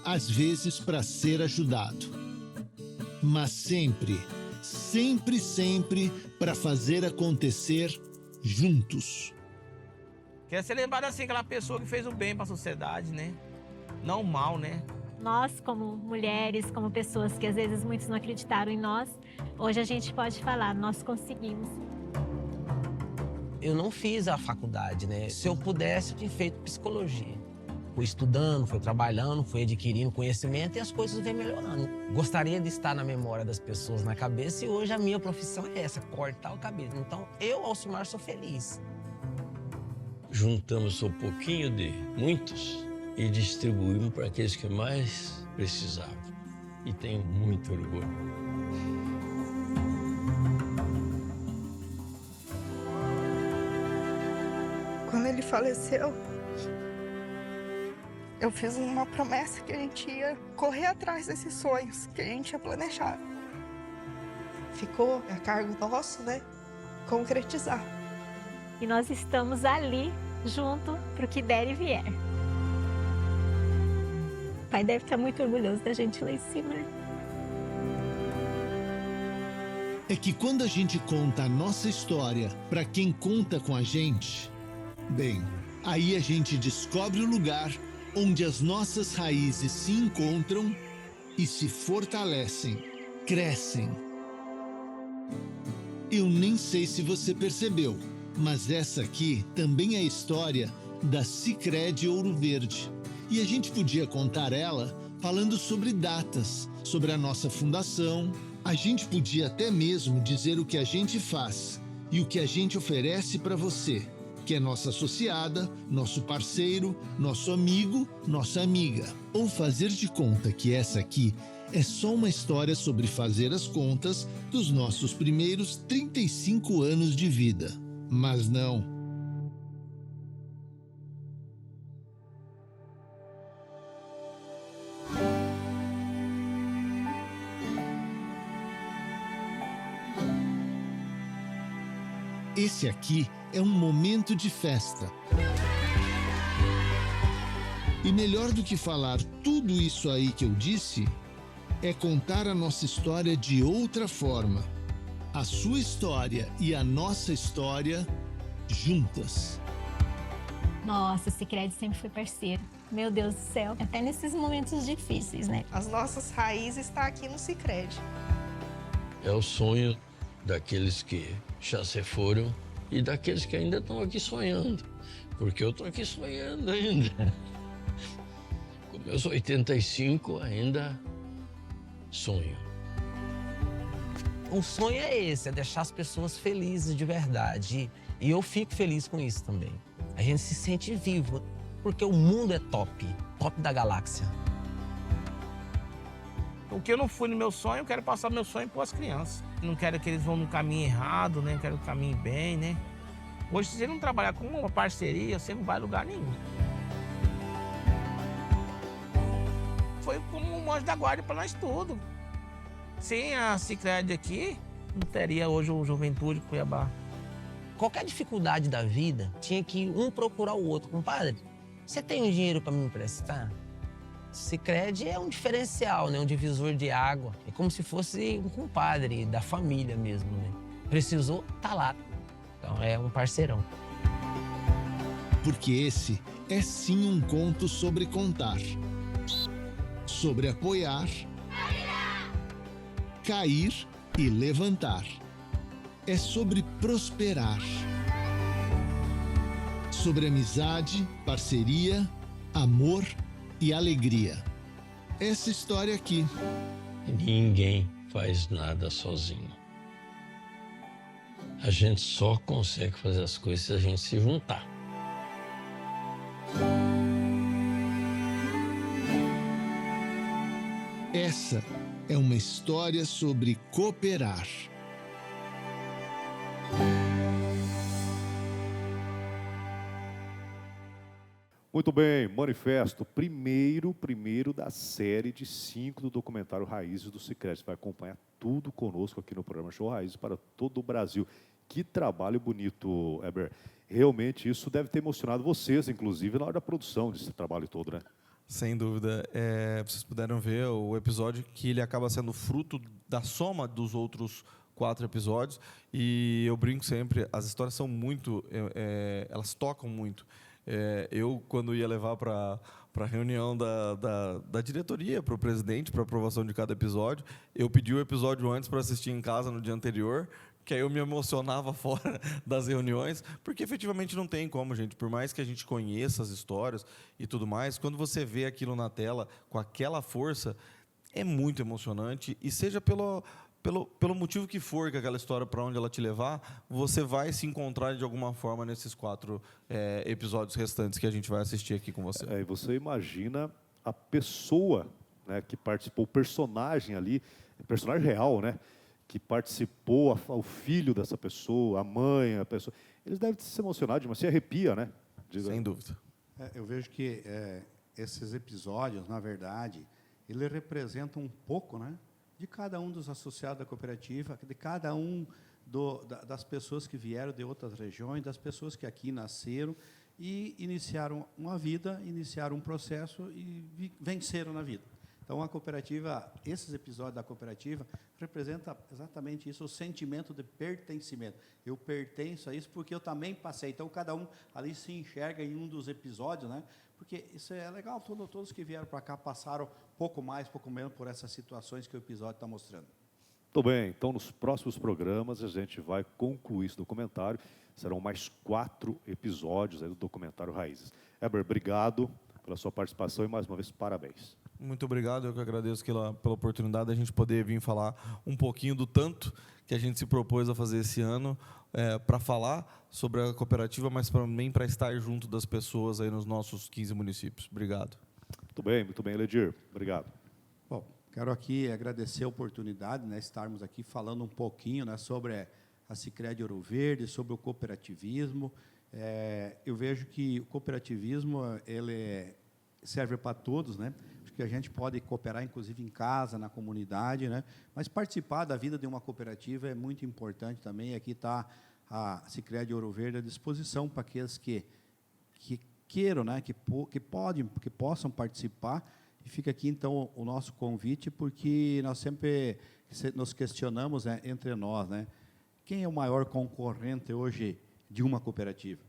às vezes para ser ajudado. Mas sempre, sempre, sempre para fazer acontecer juntos. Quer ser lembrado assim, aquela pessoa que fez o bem para a sociedade, né? Não o mal, né? Nós, como mulheres, como pessoas que às vezes muitos não acreditaram em nós, hoje a gente pode falar, nós conseguimos. Eu não fiz a faculdade, né? Se eu pudesse, eu tinha feito psicologia. Fui estudando, fui trabalhando, fui adquirindo conhecimento e as coisas vêm melhorando. Gostaria de estar na memória das pessoas, na cabeça, e hoje a minha profissão é essa, cortar o cabelo. Então, eu, Alcimar, sou feliz. Juntamos um pouquinho de muitos e distribuímos para aqueles que mais precisavam. E tenho muito orgulho. Quando ele faleceu, eu fiz uma promessa que a gente ia correr atrás desses sonhos que a gente tinha planejado. Ficou a cargo nosso, né? Concretizar. E nós estamos ali, junto, para o que der e vier. O pai deve estar muito orgulhoso da gente lá em cima. É que quando a gente conta a nossa história para quem conta com a gente, bem, aí a gente descobre o lugar onde as nossas raízes se encontram e se fortalecem, crescem. Eu nem sei se você percebeu, mas essa aqui também é a história da Sicredi Ouro Verde. E a gente podia contar ela falando sobre datas, sobre a nossa fundação. A gente podia até mesmo dizer o que a gente faz e o que a gente oferece para você, que é nossa associada, nosso parceiro, nosso amigo, nossa amiga. Ou fazer de conta que essa aqui é só uma história sobre fazer as contas dos nossos primeiros 35 anos de vida. Mas não. Esse aqui é um momento de festa. E melhor do que falar tudo isso aí que eu disse, é contar a nossa história de outra forma. A sua história e a nossa história juntas. Nossa, o Sicredi sempre foi parceiro. Meu Deus do céu. Até nesses momentos difíceis, né? As nossas raízes estão aqui no Sicredi. É o sonho daqueles que já se foram e daqueles que ainda estão aqui sonhando. Porque eu estou aqui sonhando ainda. Com meus 85, ainda sonho. O sonho é esse, é deixar as pessoas felizes de verdade. E eu fico feliz com isso também. A gente se sente vivo, porque o mundo é top, top da galáxia. O que eu não fui no meu sonho, eu quero passar meu sonho para as crianças. Não quero que eles vão no caminho errado, né? Quero que caminhem bem, né? Hoje, se você não trabalhar com uma parceria, você não vai a lugar nenhum. Foi como um anjo da guarda para nós tudo. Sem a Sicredi aqui, não teria hoje o Juventude Cuiabá. Qualquer dificuldade da vida, tinha que um procurar o outro. Compadre, você tem um dinheiro para me emprestar? Sicredi é um diferencial, né? Um divisor de água. É como se fosse um compadre da família mesmo, né? Precisou, tá lá. Então é um parceirão. Porque esse é sim um conto sobre contar. Sobre apoiar, cair e levantar. É sobre prosperar. sobre amizade, parceria, amor e alegria. Essa história aqui. Ninguém faz nada sozinho. A gente só consegue fazer as coisas se a gente se juntar. Essa é uma história sobre cooperar. Muito bem, Manifesto, primeiro da série de 5 do documentário Raízes do Sicredi. Você vai acompanhar tudo conosco aqui no programa Show Raízes para todo o Brasil. Que trabalho bonito, Heber. Realmente isso deve ter emocionado vocês, inclusive, na hora da produção desse trabalho todo, né? Sem dúvida. Vocês puderam ver o episódio que ele acaba sendo fruto da soma dos outros 4 episódios. E eu brinco sempre, as histórias são muito... elas tocam muito. Eu, quando ia levar para a reunião da diretoria, para o presidente, para aprovação de cada episódio, eu pedi o episódio antes para assistir em casa no dia anterior, que aí eu me emocionava fora das reuniões, porque efetivamente não tem como, gente. Por mais que a gente conheça as histórias e tudo mais, quando você vê aquilo na tela com aquela força, é muito emocionante. E seja pelo motivo que for que aquela história, para onde ela te levar, você vai se encontrar de alguma forma nesses 4 episódios restantes que a gente vai assistir aqui com você. E você imagina a pessoa, né, que participou, o personagem ali, personagem real, né, que participou, o filho dessa pessoa, a mãe, a pessoa. Eles devem se emocionar demais, se arrepia, né? Sem dúvida. Eu vejo que esses episódios, na verdade, eles representam um pouco, né, de cada um dos associados da cooperativa, de cada um das pessoas que vieram de outras regiões, das pessoas que aqui nasceram e iniciaram uma vida, iniciaram um processo e venceram na vida. Então, a cooperativa, esses episódios da cooperativa, representam exatamente isso, o sentimento de pertencimento. Eu pertenço a isso porque eu também passei. Então, cada um ali se enxerga em um dos episódios, né? Porque isso é legal, todos que vieram para cá passaram pouco mais, pouco menos por essas situações que o episódio está mostrando. Muito bem, então nos próximos programas a gente vai concluir esse documentário. Serão mais 4 episódios aí do documentário Raízes. Heber, obrigado pela sua participação e mais uma vez parabéns. Muito obrigado, eu que agradeço pela oportunidade de a gente poder vir falar um pouquinho do tanto que a gente se propôs a fazer esse ano para falar sobre a cooperativa, mas também para estar junto das pessoas aí nos nossos 15 municípios. Obrigado. Muito bem, Ledir. Obrigado. Bom, quero aqui agradecer a oportunidade, né, estarmos aqui falando um pouquinho, né, sobre a Sicredi Ouro Verde, sobre o cooperativismo. Eu vejo que o cooperativismo ele serve para todos, né? Que a gente pode cooperar, inclusive, em casa, na comunidade, né? Mas participar da vida de uma cooperativa é muito importante também. Aqui está a Sicredi Ouro Verde à disposição para aqueles que queiram, né? Que possam participar. E fica aqui, então, o nosso convite, porque nós sempre nos questionamos, né, entre nós, né? Quem é o maior concorrente hoje de uma cooperativa?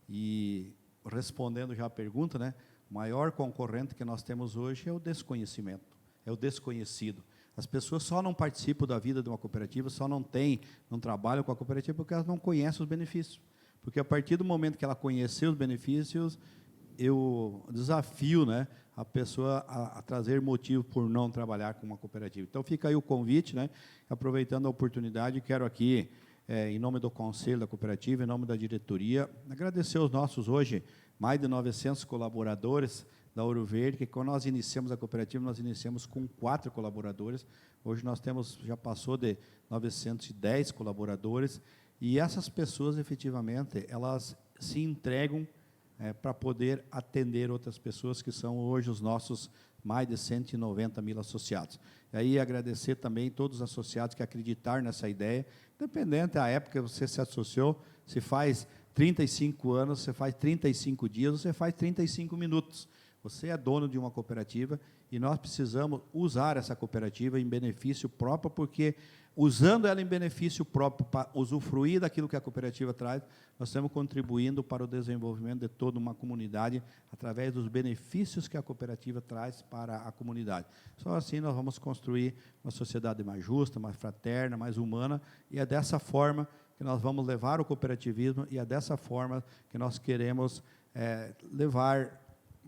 E, respondendo já a pergunta, né? O maior concorrente que nós temos hoje é o desconhecimento, é o desconhecido. As pessoas só não participam da vida de uma cooperativa, só não trabalham com a cooperativa porque elas não conhecem os benefícios. Porque a partir do momento que ela conhecer os benefícios, eu desafio, né, a pessoa a trazer motivo por não trabalhar com uma cooperativa. Então, fica aí o convite, né, aproveitando a oportunidade, quero aqui, em nome do Conselho da Cooperativa, em nome da diretoria, agradecer aos nossos, hoje, mais de 900 colaboradores da Ouro Verde, que quando nós iniciamos a cooperativa, nós iniciamos com 4 colaboradores. Hoje nós temos, já passou de 910 colaboradores, e essas pessoas, efetivamente, elas se entregam para poder atender outras pessoas, que são hoje os nossos mais de 190 mil associados. E aí agradecer também todos os associados que acreditaram nessa ideia, independente da época que você se associou, se faz 35 anos, você faz 35 dias, você faz 35 minutos. Você é dono de uma cooperativa e nós precisamos usar essa cooperativa em benefício próprio, porque usando ela em benefício próprio para usufruir daquilo que a cooperativa traz, nós estamos contribuindo para o desenvolvimento de toda uma comunidade através dos benefícios que a cooperativa traz para a comunidade. Só assim nós vamos construir uma sociedade mais justa, mais fraterna, mais humana, e é dessa forma que nós vamos levar o cooperativismo e é dessa forma que nós queremos levar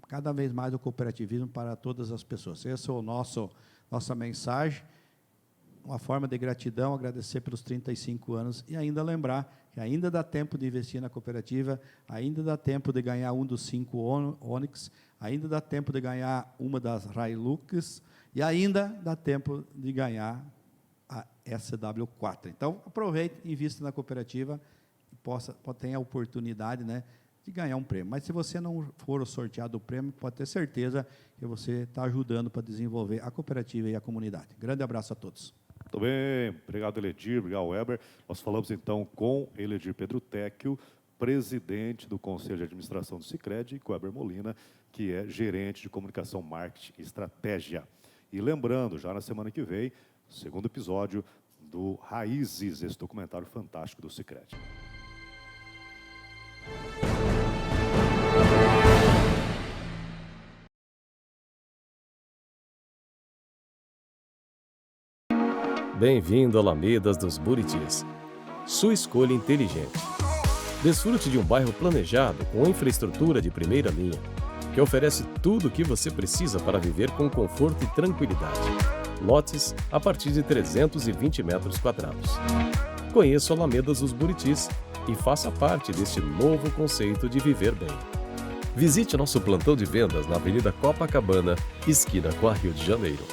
cada vez mais o cooperativismo para todas as pessoas. Essa é nossa mensagem, uma forma de gratidão, agradecer pelos 35 anos e ainda lembrar que ainda dá tempo de investir na cooperativa, ainda dá tempo de ganhar um dos 5 Onix, ainda dá tempo de ganhar uma das Hilux e ainda dá tempo de ganhar a SW4. Então, aproveite, invista na cooperativa e tenha a oportunidade, né, de ganhar um prêmio. Mas se você não for o sorteado do prêmio, pode ter certeza que você está ajudando para desenvolver a cooperativa e a comunidade. Grande abraço a todos. Muito bem, obrigado Eledir, obrigado Weber. Nós falamos então com Eledir Pedro Tecchio, presidente do Conselho de Administração do Sicredi, e com Weber Molina, que é gerente de comunicação, marketing e estratégia. E lembrando, já na semana que vem, o segundo episódio do Raízes, esse documentário fantástico do Sicredi. Bem-vindo a Alamedas dos Buritis. Sua escolha inteligente. Desfrute de um bairro planejado com infraestrutura de primeira linha, que oferece tudo o que você precisa para viver com conforto e tranquilidade. Lotes a partir de 320 metros quadrados. Conheça o Alamedas dos Buritis e faça parte deste novo conceito de viver bem. Visite nosso plantão de vendas na Avenida Copacabana, esquina com a Rio de Janeiro.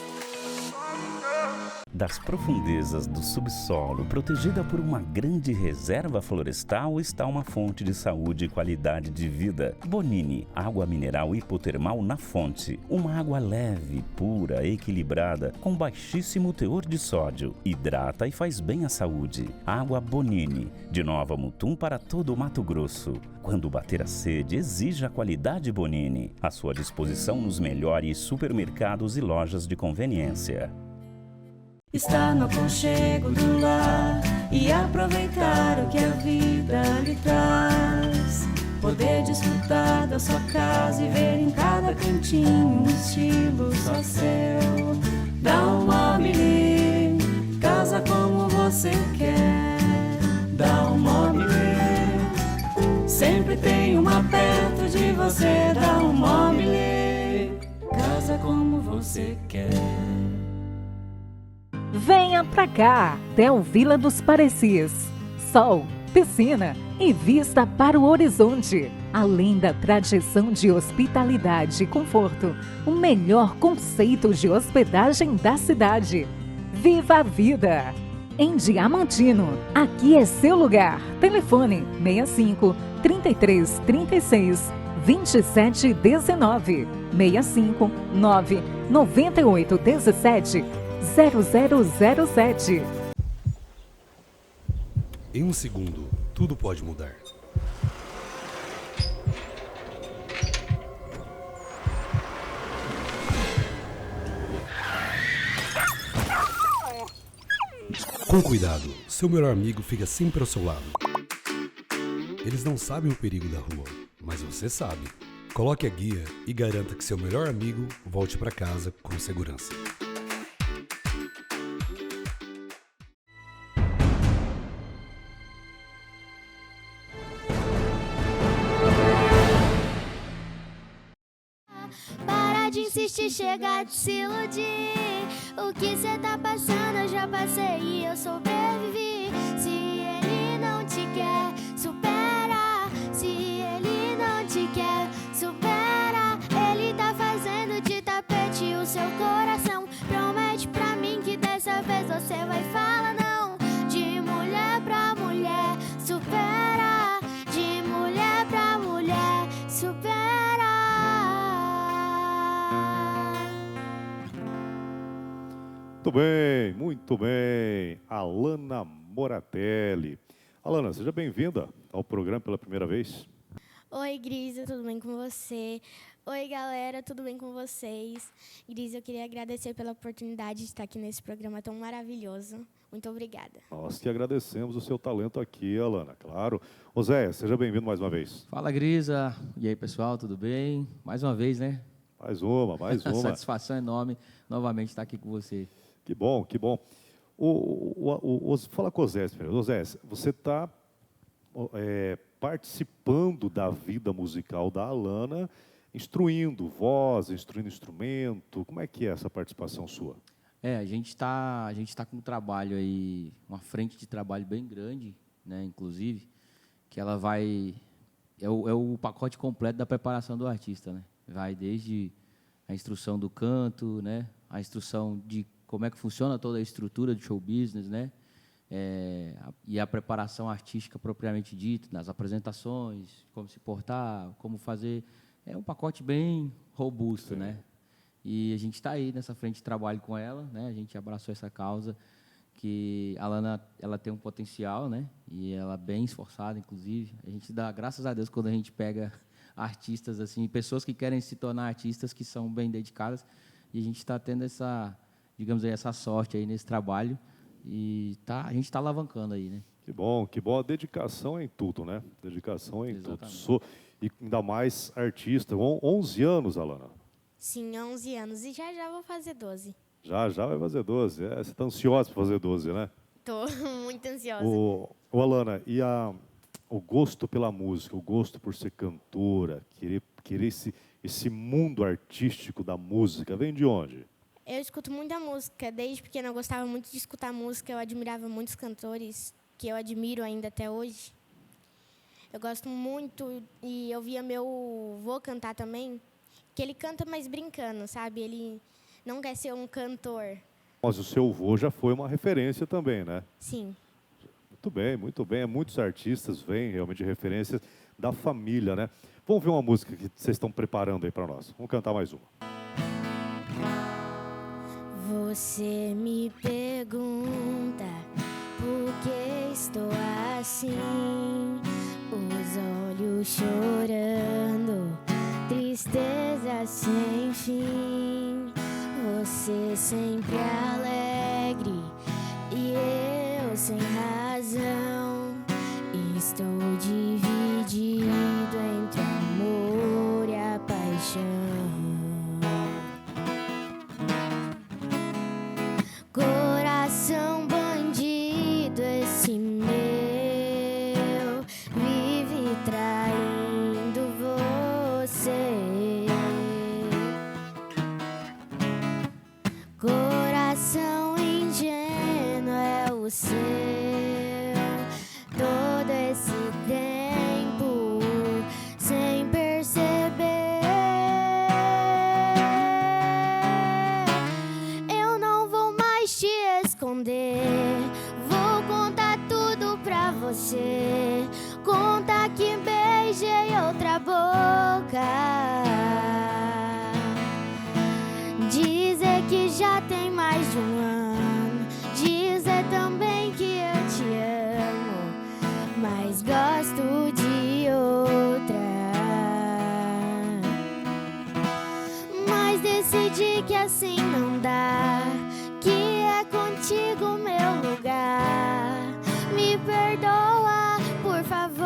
Das profundezas do subsolo, protegida por uma grande reserva florestal, está uma fonte de saúde e qualidade de vida. Bonini, água mineral hipotermal na fonte. Uma água leve, pura, equilibrada, com baixíssimo teor de sódio. Hidrata e faz bem à saúde. Água Bonini, de Nova Mutum para todo o Mato Grosso. Quando bater a sede, exija a qualidade Bonini. À sua disposição nos melhores supermercados e lojas de conveniência. Estar no aconchego do lar e aproveitar o que a vida lhe traz. Poder desfrutar da sua casa e ver em cada cantinho um estilo só seu. Dá um mobile, casa como você quer. Dá um mobile, sempre tem uma perto de você. Dá um mobile, casa como você quer. Venha pra cá, Del Vila dos Parecis. Sol, piscina e vista para o horizonte. Além da tradição de hospitalidade e conforto, o melhor conceito de hospedagem da cidade. Viva a vida! Em Diamantino, aqui é seu lugar. Telefone 65 33 36 27 19 65 9 98 17 0007. Em um segundo, tudo pode mudar. Com cuidado, seu melhor amigo fica sempre ao seu lado. Eles não sabem o perigo da rua, mas você sabe. Coloque a guia e garanta que seu melhor amigo volte para casa com segurança. Insiste, chega de se iludir. O que cê tá passando eu já passei e eu sobrevivi. Se ele não te quer, supera. Se ele não te quer, supera. Ele tá fazendo de tapete o seu coração. Promete pra mim que dessa vez você vai falar não. De mulher pra mulher, supera. De mulher pra mulher, supera. Muito bem. Alana Moratelli. Alana, seja bem-vinda ao programa pela primeira vez. Oi, Grisa, tudo bem com você? Oi, galera, tudo bem com vocês? Grisa, eu queria agradecer pela oportunidade de estar aqui nesse programa tão maravilhoso. Muito obrigada. Nós que agradecemos o seu talento aqui, Alana, claro. Oséias, seja bem-vindo mais uma vez. Fala, Grisa. E aí, pessoal, tudo bem? Mais uma vez, né? Mais uma. Satisfação enorme novamente estar aqui com você. Que bom, que bom. Fala com o Zés primeiro. Ô Zés, você está participando da vida musical da Alana, instruindo voz, instruindo instrumento. Como é que é essa participação sua? A gente tá com um trabalho aí, uma frente de trabalho bem grande, né, inclusive, que ela vai... É o pacote completo da preparação do artista, né? Vai desde a instrução do canto, né, a instrução de como é que funciona toda a estrutura do show business, né, e a preparação artística propriamente dita, nas apresentações, como se portar, como fazer... É um pacote bem robusto, né? E a gente está aí nessa frente de trabalho com ela, né? A gente abraçou essa causa, que a Alana, ela tem um potencial, né? E ela é bem esforçada, inclusive. A gente dá graças a Deus quando a gente pega artistas, assim, pessoas que querem se tornar artistas, que são bem dedicadas. E a gente está tendo essa, digamos aí, essa sorte aí nesse trabalho. E a gente está alavancando aí, né? Que bom, que bom. A dedicação é em tudo, né? Dedicação é em tudo. E ainda mais artista. 11 anos, Alana. Sim, 11 anos. E já vou fazer 12. Já vai fazer 12. Você está ansiosa para fazer 12, né? Tô muito ansiosa. Alana, e o gosto pela música, o gosto por ser cantora, querer esse mundo artístico da música, vem de onde? Eu escuto muita música. Desde pequena eu gostava muito de escutar música. Eu admirava muitos cantores, que eu admiro ainda até hoje. Eu gosto muito, e eu via meu avô cantar também, que ele canta mais brincando, sabe? Ele não quer ser um cantor. Mas o seu avô já foi uma referência também, né? Sim. Muito bem, muito bem. Muitos artistas vêm realmente de referências da família, né? Vamos ver uma música que vocês estão preparando aí para nós. Vamos cantar mais uma. Você me pergunta por que estou assim, os olhos chorando, tristeza sem fim. Você sempre alegre e eu sem razão. Estou dividido entre o amor e a paixão. Coração bandido, esse meu vive traindo você. Coração ingênuo é o seu. Todo esse tempo sem perceber. Eu não vou mais te esconder. Vou contar tudo pra você. Contar que beijei outra boca. Dizer que já tem mais de um ano. Dizer também que eu te amo, mas gosto de outra. Mas decidi que assim não dá, que é contigo meu lugar. Me perdoa, por favor.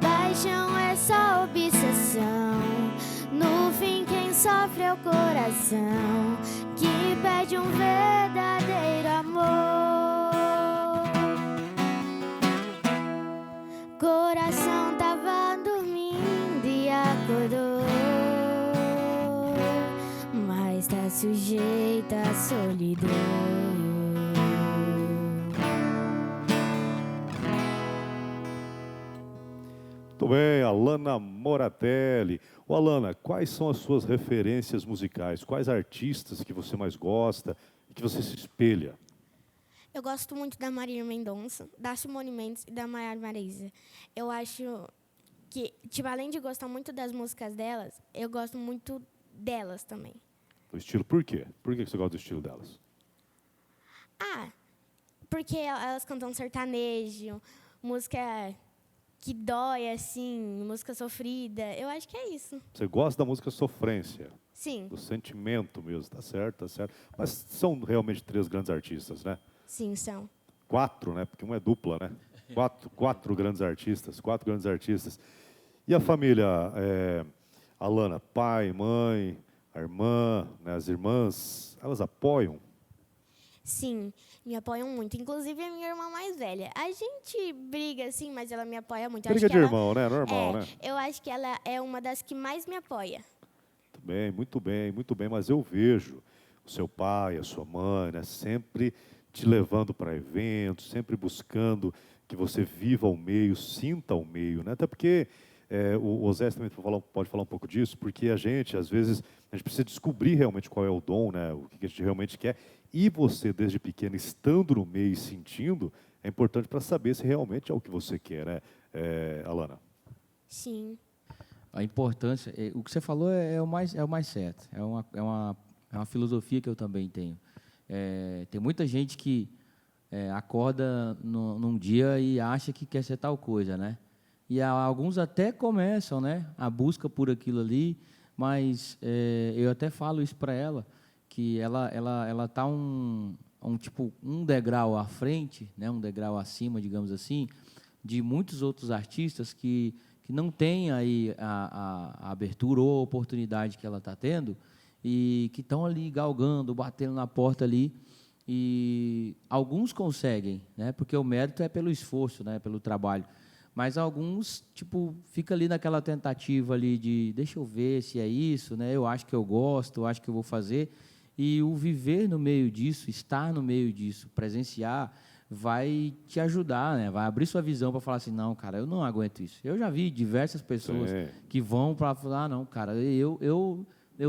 Paixão é só obsessão. No fim quem sofre é o coração, que pede um verdadeiro amor. Coração tava dormindo e acordou, mas tá sujeita à solidão. Muito bem, Alana Moratelli. Ô, Alana, quais são as suas referências musicais? Quais artistas que você mais gosta e que você se espelha? Eu gosto muito da Marília Mendonça, da Simone Mendes e da Maiara Maraíza. Eu acho que, além de gostar muito das músicas delas, eu gosto muito delas também. Do estilo, por quê? Por que você gosta do estilo delas? Porque elas cantam sertanejo, música que dói, assim, música sofrida. Eu acho que é isso. Você gosta da música sofrência? Sim. Do sentimento mesmo, tá certo, tá certo. Mas são realmente 3 grandes artistas, né? Sim, são. 4, né? Porque uma é dupla, né? 4 grandes artistas, 4 grandes artistas. E a família, Alana, pai, mãe, a irmã, né, as irmãs, elas apoiam? Sim, me apoiam muito. Inclusive a minha irmã mais velha. A gente briga, assim, mas ela me apoia muito. Briga de irmão, né? Normal, né? Eu acho que ela é uma das que mais me apoia. Muito bem, mas eu vejo o seu pai, a sua mãe, né, sempre te levando para eventos, sempre buscando que você viva o meio, sinta o meio, né? Até porque o Osés também pode falar um pouco disso, porque a gente, às vezes, a gente precisa descobrir realmente qual é o dom, né? O que a gente realmente quer. E você, desde pequeno, estando no meio e sentindo, é importante para saber se realmente é o que você quer, né, Alana? Sim. A importância, o que você falou é o mais certo. É uma filosofia que eu também tenho. Tem muita gente que acorda num dia e acha que quer ser tal coisa, né? E alguns até começam, né, a busca por aquilo ali, mas eu até falo isso para ela, que ela está um degrau à frente, né, um degrau acima, digamos assim, de muitos outros artistas que não têm aí a abertura ou a oportunidade que ela está tendo e que estão ali galgando, batendo na porta ali. E alguns conseguem, né, porque o mérito é pelo esforço, né, pelo trabalho. Mas alguns, fica ali naquela tentativa ali de deixa eu ver se é isso, né, eu acho que eu gosto, eu acho que eu vou fazer. E o viver no meio disso, estar no meio disso, presenciar, vai te ajudar, né? Vai abrir sua visão para falar assim, não, cara, eu não aguento isso. Eu já vi diversas pessoas que vão para falar, não, cara, eu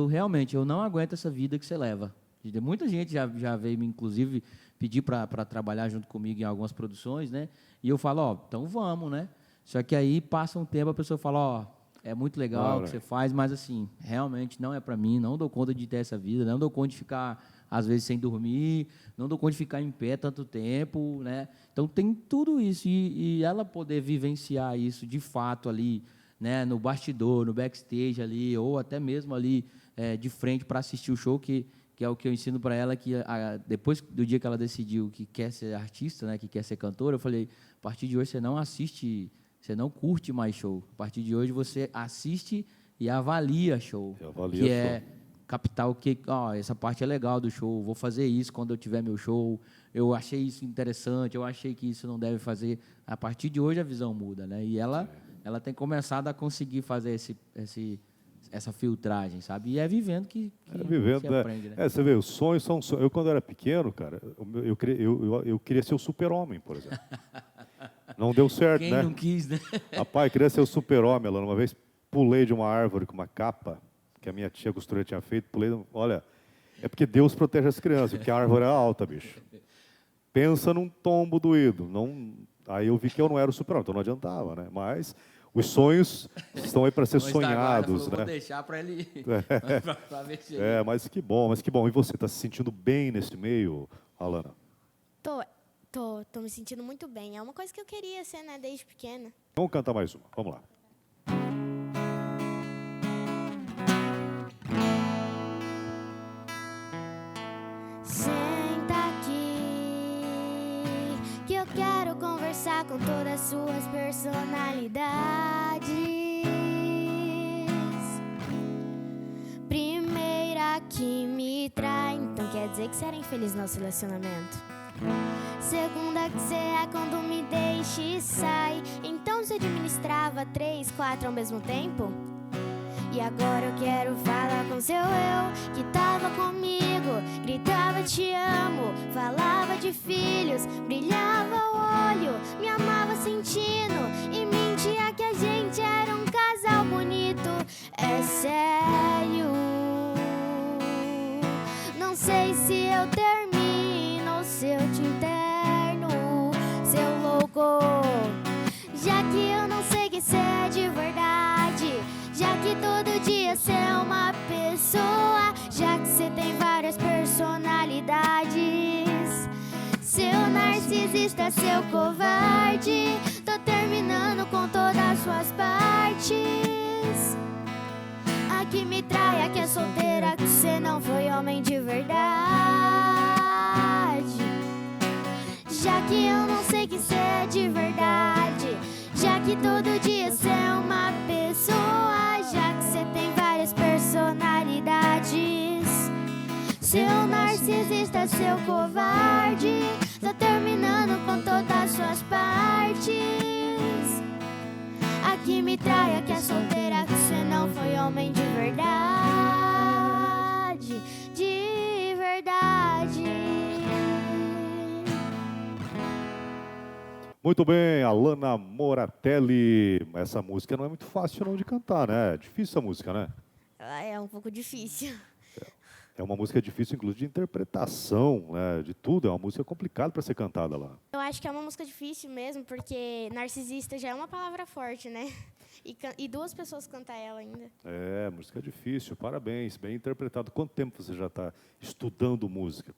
realmente eu não aguento essa vida que você leva. Muita gente já veio, inclusive, pedir para trabalhar junto comigo em algumas produções, né? E eu falo, então vamos, né? Só que aí passa um tempo, a pessoa fala, é muito legal o que você faz, mas assim, realmente não é para mim, não dou conta de ter essa vida, não dou conta de ficar, às vezes, sem dormir, não dou conta de ficar em pé tanto tempo, né? Então tem tudo isso, e ela poder vivenciar isso de fato ali, né, no bastidor, no backstage ali, ou até mesmo ali de frente para assistir o show, que é o que eu ensino para ela, que depois do dia que ela decidiu que quer ser artista, né, que quer ser cantora, eu falei, a partir de hoje você não assiste, você não curte mais show. A partir de hoje você assiste e avalia show. Que é captar o que, essa parte é legal do show, vou fazer isso quando eu tiver meu show, eu achei isso interessante, eu achei que isso não deve fazer. A partir de hoje a visão muda, né? E ela tem começado a conseguir fazer essa filtragem, sabe? E é vivendo que se aprende, né? Você vê, os sonhos são sonhos. Eu, quando era pequeno, cara, eu queria ser o super-homem, por exemplo. Não deu certo, Quem né? não quis, né? Rapaz, queria ser o super-homem. Uma vez pulei de uma árvore com uma capa que a minha tia costureira tinha feito. Olha, é porque Deus protege as crianças, porque a árvore é alta, bicho. Pensa num tombo doído. Aí eu vi que eu não era o super-homem, então não adiantava, né? Mas os sonhos estão aí para ser sonhados, né? Vou deixar para ele pra ver se mas que bom. E você, está se sentindo bem nesse meio, Alana? Tô me sentindo muito bem. É uma coisa que eu queria ser, né, desde pequena. Vamos cantar mais uma, vamos lá. Senta aqui, que eu quero conversar com todas as suas personalidades. Primeira que me trai, então quer dizer que você era infeliz no nosso relacionamento. Segunda que você é quando me deixa e sai, então você administrava 3, 4 ao mesmo tempo? E agora eu quero falar com seu eu, que tava comigo, gritava te amo, falava de filhos, brilhava o olho, me amava sentindo e mentia que a gente era um casal bonito. É sério, não sei se eu termino ou se eu te interno, seu louco. Já que eu não sei que cê é de verdade, já que todo dia cê é uma pessoa, já que cê tem várias personalidades, seu narcisista, seu covarde, tô terminando com todas as suas partes. A que me trai, a que é solteira, que cê não foi homem de verdade. Já que eu não sei que cê é de verdade, já que todo dia cê é uma pessoa, já que cê tem várias personalidades. narcisista, seu covarde, tá terminando com todas as suas partes. Aqui me traia que é solteira, que você não foi homem de verdade, de verdade. Muito bem, Alana Moratelli. Essa música não é muito fácil não de cantar, né? É difícil essa música, né? Ela é um pouco difícil. É uma música difícil, inclusive, de interpretação, né? De tudo. É uma música complicada para ser cantada lá. Eu acho que é uma música difícil mesmo, porque narcisista já é uma palavra forte, né? E duas pessoas cantam ela ainda. É, música difícil. Parabéns, bem interpretado. Quanto tempo você já está estudando música?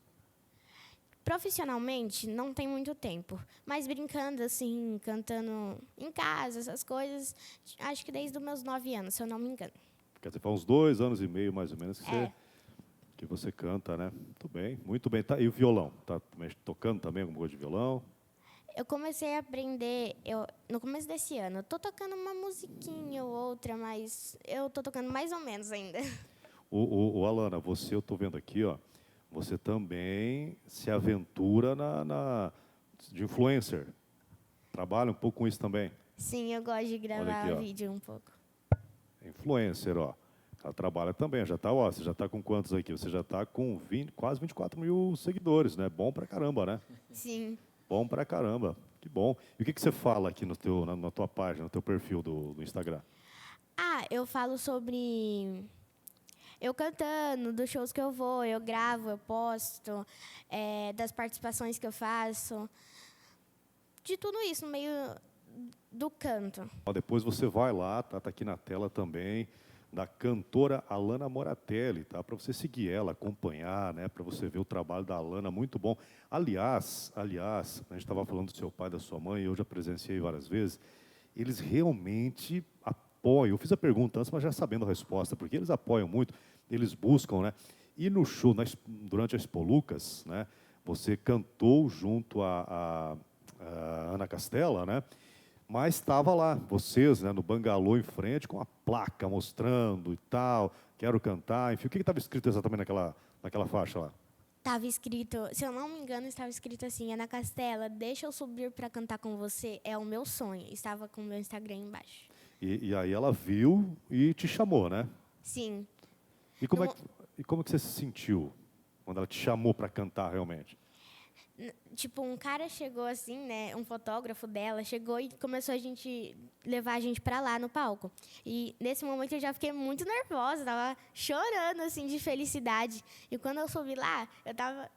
Profissionalmente, não tem muito tempo. Mas brincando, assim, cantando em casa, essas coisas, acho que desde os meus 9 anos, se eu não me engano. Quer dizer, faz uns 2 anos e meio, mais ou menos, É. que você canta, né? Muito bem, muito bem. Tá, e o violão? Tá tocando também alguma coisa de violão? Eu comecei a aprender no começo desse ano. Eu tô tocando uma musiquinha ou outra, mas eu tô tocando mais ou menos ainda. O Alana, você, eu tô vendo aqui, ó, você também se aventura de influencer. Trabalha um pouco com isso também. Sim, eu gosto de gravar aqui, ó. vídeo um pouco. Influencer, ó. Ela trabalha também, já tá, ó, você já está com quantos aqui? Você já está com quase 24 mil seguidores, né? Bom pra caramba, né? Sim. Bom pra caramba, que bom. E o que você fala aqui na tua página, no teu perfil do Instagram? Ah, eu falo sobre eu cantando, dos shows que eu vou, eu gravo, eu posto, das participações que eu faço, de tudo isso no meio do canto. Ó, depois você vai lá, tá aqui na tela também, da cantora Alana Moratelli, tá? Para você seguir ela, acompanhar, né? Para você ver o trabalho da Alana, muito bom. Aliás, a gente estava falando do seu pai, da sua mãe, eu já presenciei várias vezes. Eles realmente apoiam. Eu fiz a pergunta antes, mas já sabendo a resposta, porque eles apoiam muito, eles buscam, né? E no show, durante as Polucas, né? Você cantou junto a Ana Castela, né? Mas estava lá, vocês, né, no bangalô em frente, com a placa mostrando e tal, quero cantar, enfim. O que estava escrito exatamente naquela faixa lá? Estava escrito, se eu não me engano, estava escrito assim: Ana Castela, deixa eu subir para cantar com você, é o meu sonho. Estava com o meu Instagram embaixo. E aí ela viu e te chamou, né? Sim. E como que você se sentiu quando ela te chamou para cantar realmente? Tipo, um cara chegou assim, né, um fotógrafo dela, chegou e começou levar a gente pra lá no palco. E nesse momento eu já fiquei muito nervosa, tava chorando, assim, de felicidade. E quando eu subi lá, eu tava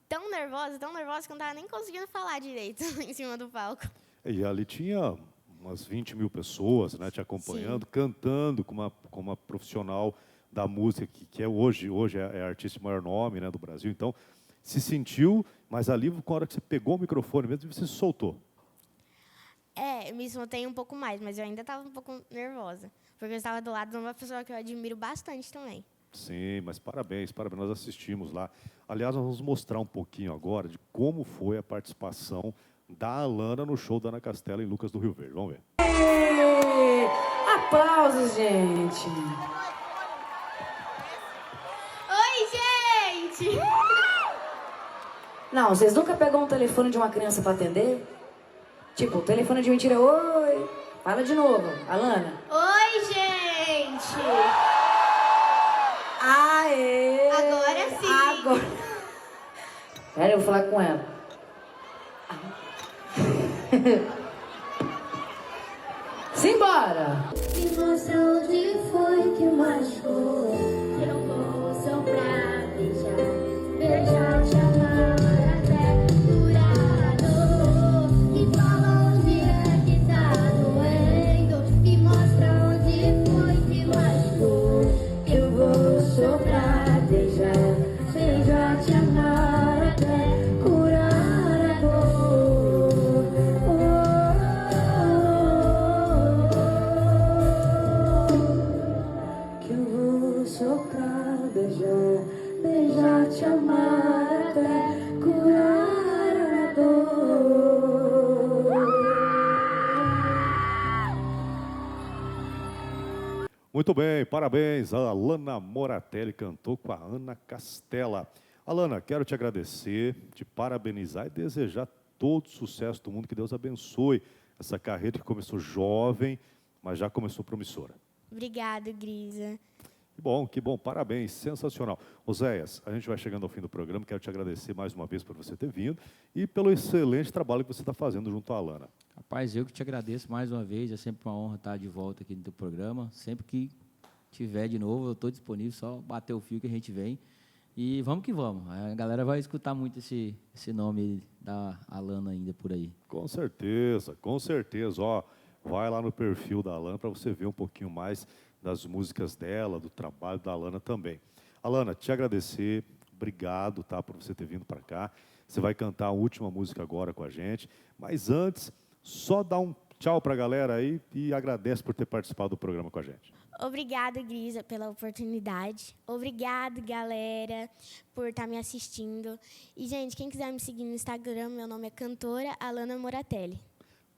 tão nervosa, que eu não tava nem conseguindo falar direito em cima do palco. E ali tinha umas 20 mil pessoas, né, te acompanhando, sim, cantando com uma profissional da música, que hoje é a artista de maior nome, né, do Brasil. Então, se sentiu, mas ali, com a hora que você pegou o microfone mesmo, você se soltou. Me soltei um pouco mais, mas eu ainda estava um pouco nervosa, porque eu estava do lado de uma pessoa que eu admiro bastante também. Sim, mas parabéns, nós assistimos lá. Aliás, nós vamos mostrar um pouquinho agora de como foi a participação da Alana no show da Ana Castela em Lucas do Rio Verde. Vamos ver. Aplausos, gente! Oi, gente! Não, vocês nunca pegam um telefone de uma criança pra atender? Tipo, telefone de mentira, oi! Fala de novo, Alana. Oi, gente! Aê! Agora sim! Agora... Pera, eu vou falar com ela. Simbora! Me mostra onde foi que machucou. Eu vou soprar, beijar, te amar até curar a dor. Me fala onde é que tá doendo. Me mostra onde foi que machucou. Eu vou soprar, beijar, te amar até curar a dor. Que eu vou soprar, beijar, te amar até curar a dor. Muito bem, parabéns. A Alana Moratelli cantou com a Ana Castela. Alana, quero te agradecer, te parabenizar e desejar todo o sucesso do mundo, que Deus abençoe essa carreira que começou jovem, mas já começou promissora. Obrigado, Grisa. Que bom, parabéns, sensacional. Oséias, a gente vai chegando ao fim do programa, quero te agradecer mais uma vez por você ter vindo e pelo excelente trabalho que você está fazendo junto à Alana. Rapaz, eu que te agradeço mais uma vez, é sempre uma honra estar de volta aqui no teu programa. Sempre que tiver de novo, eu estou disponível, só bater o fio que a gente vem. E vamos que vamos. A galera vai escutar muito esse nome da Alana ainda por aí. Com certeza, com certeza. Ó, vai lá no perfil da Alana para você ver um pouquinho mais das músicas dela, do trabalho da Alana também. Alana, te agradecer, obrigado, tá, por você ter vindo para cá. Você vai cantar a última música agora com a gente, mas antes, só dá um tchau para a galera aí e agradece por ter participado do programa com a gente. Obrigada, Grisa, pela oportunidade. Obrigado, galera, por estar me assistindo. E, gente, quem quiser me seguir no Instagram, meu nome é cantora Alana Moratelli.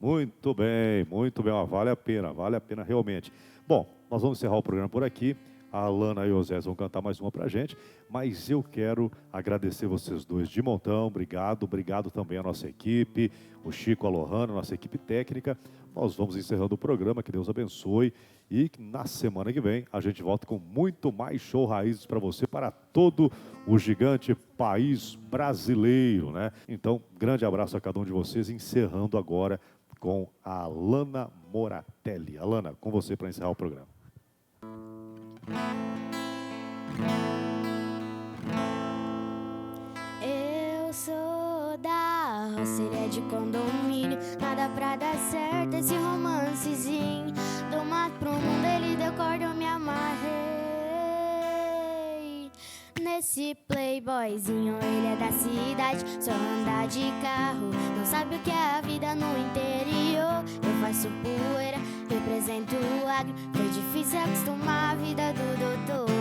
Muito bem, ó, vale a pena realmente. Bom, nós vamos encerrar o programa por aqui. A Alana e o Oséias vão cantar mais uma pra gente, mas eu quero agradecer vocês dois de montão. Obrigado também à nossa equipe, o Chico, a Lohana, nossa equipe técnica. Nós vamos encerrando o programa, que Deus abençoe. E na semana que vem a gente volta com muito mais show raízes para você, para todo o gigante país brasileiro, né? Então, grande abraço a cada um de vocês, encerrando agora com a Alana Moratelli. Alana, com você para encerrar o programa. Eu sou da roceria de condomínio, nada pra dar certo esse romancezinho. Do mato pro mundo ele deu corda, eu me amarrei nesse playboyzinho, ele é da cidade, só anda de carro, não sabe o que é a vida no interior. Eu faço poeira, represento o agro, foi difícil acostumar a vida do doutor.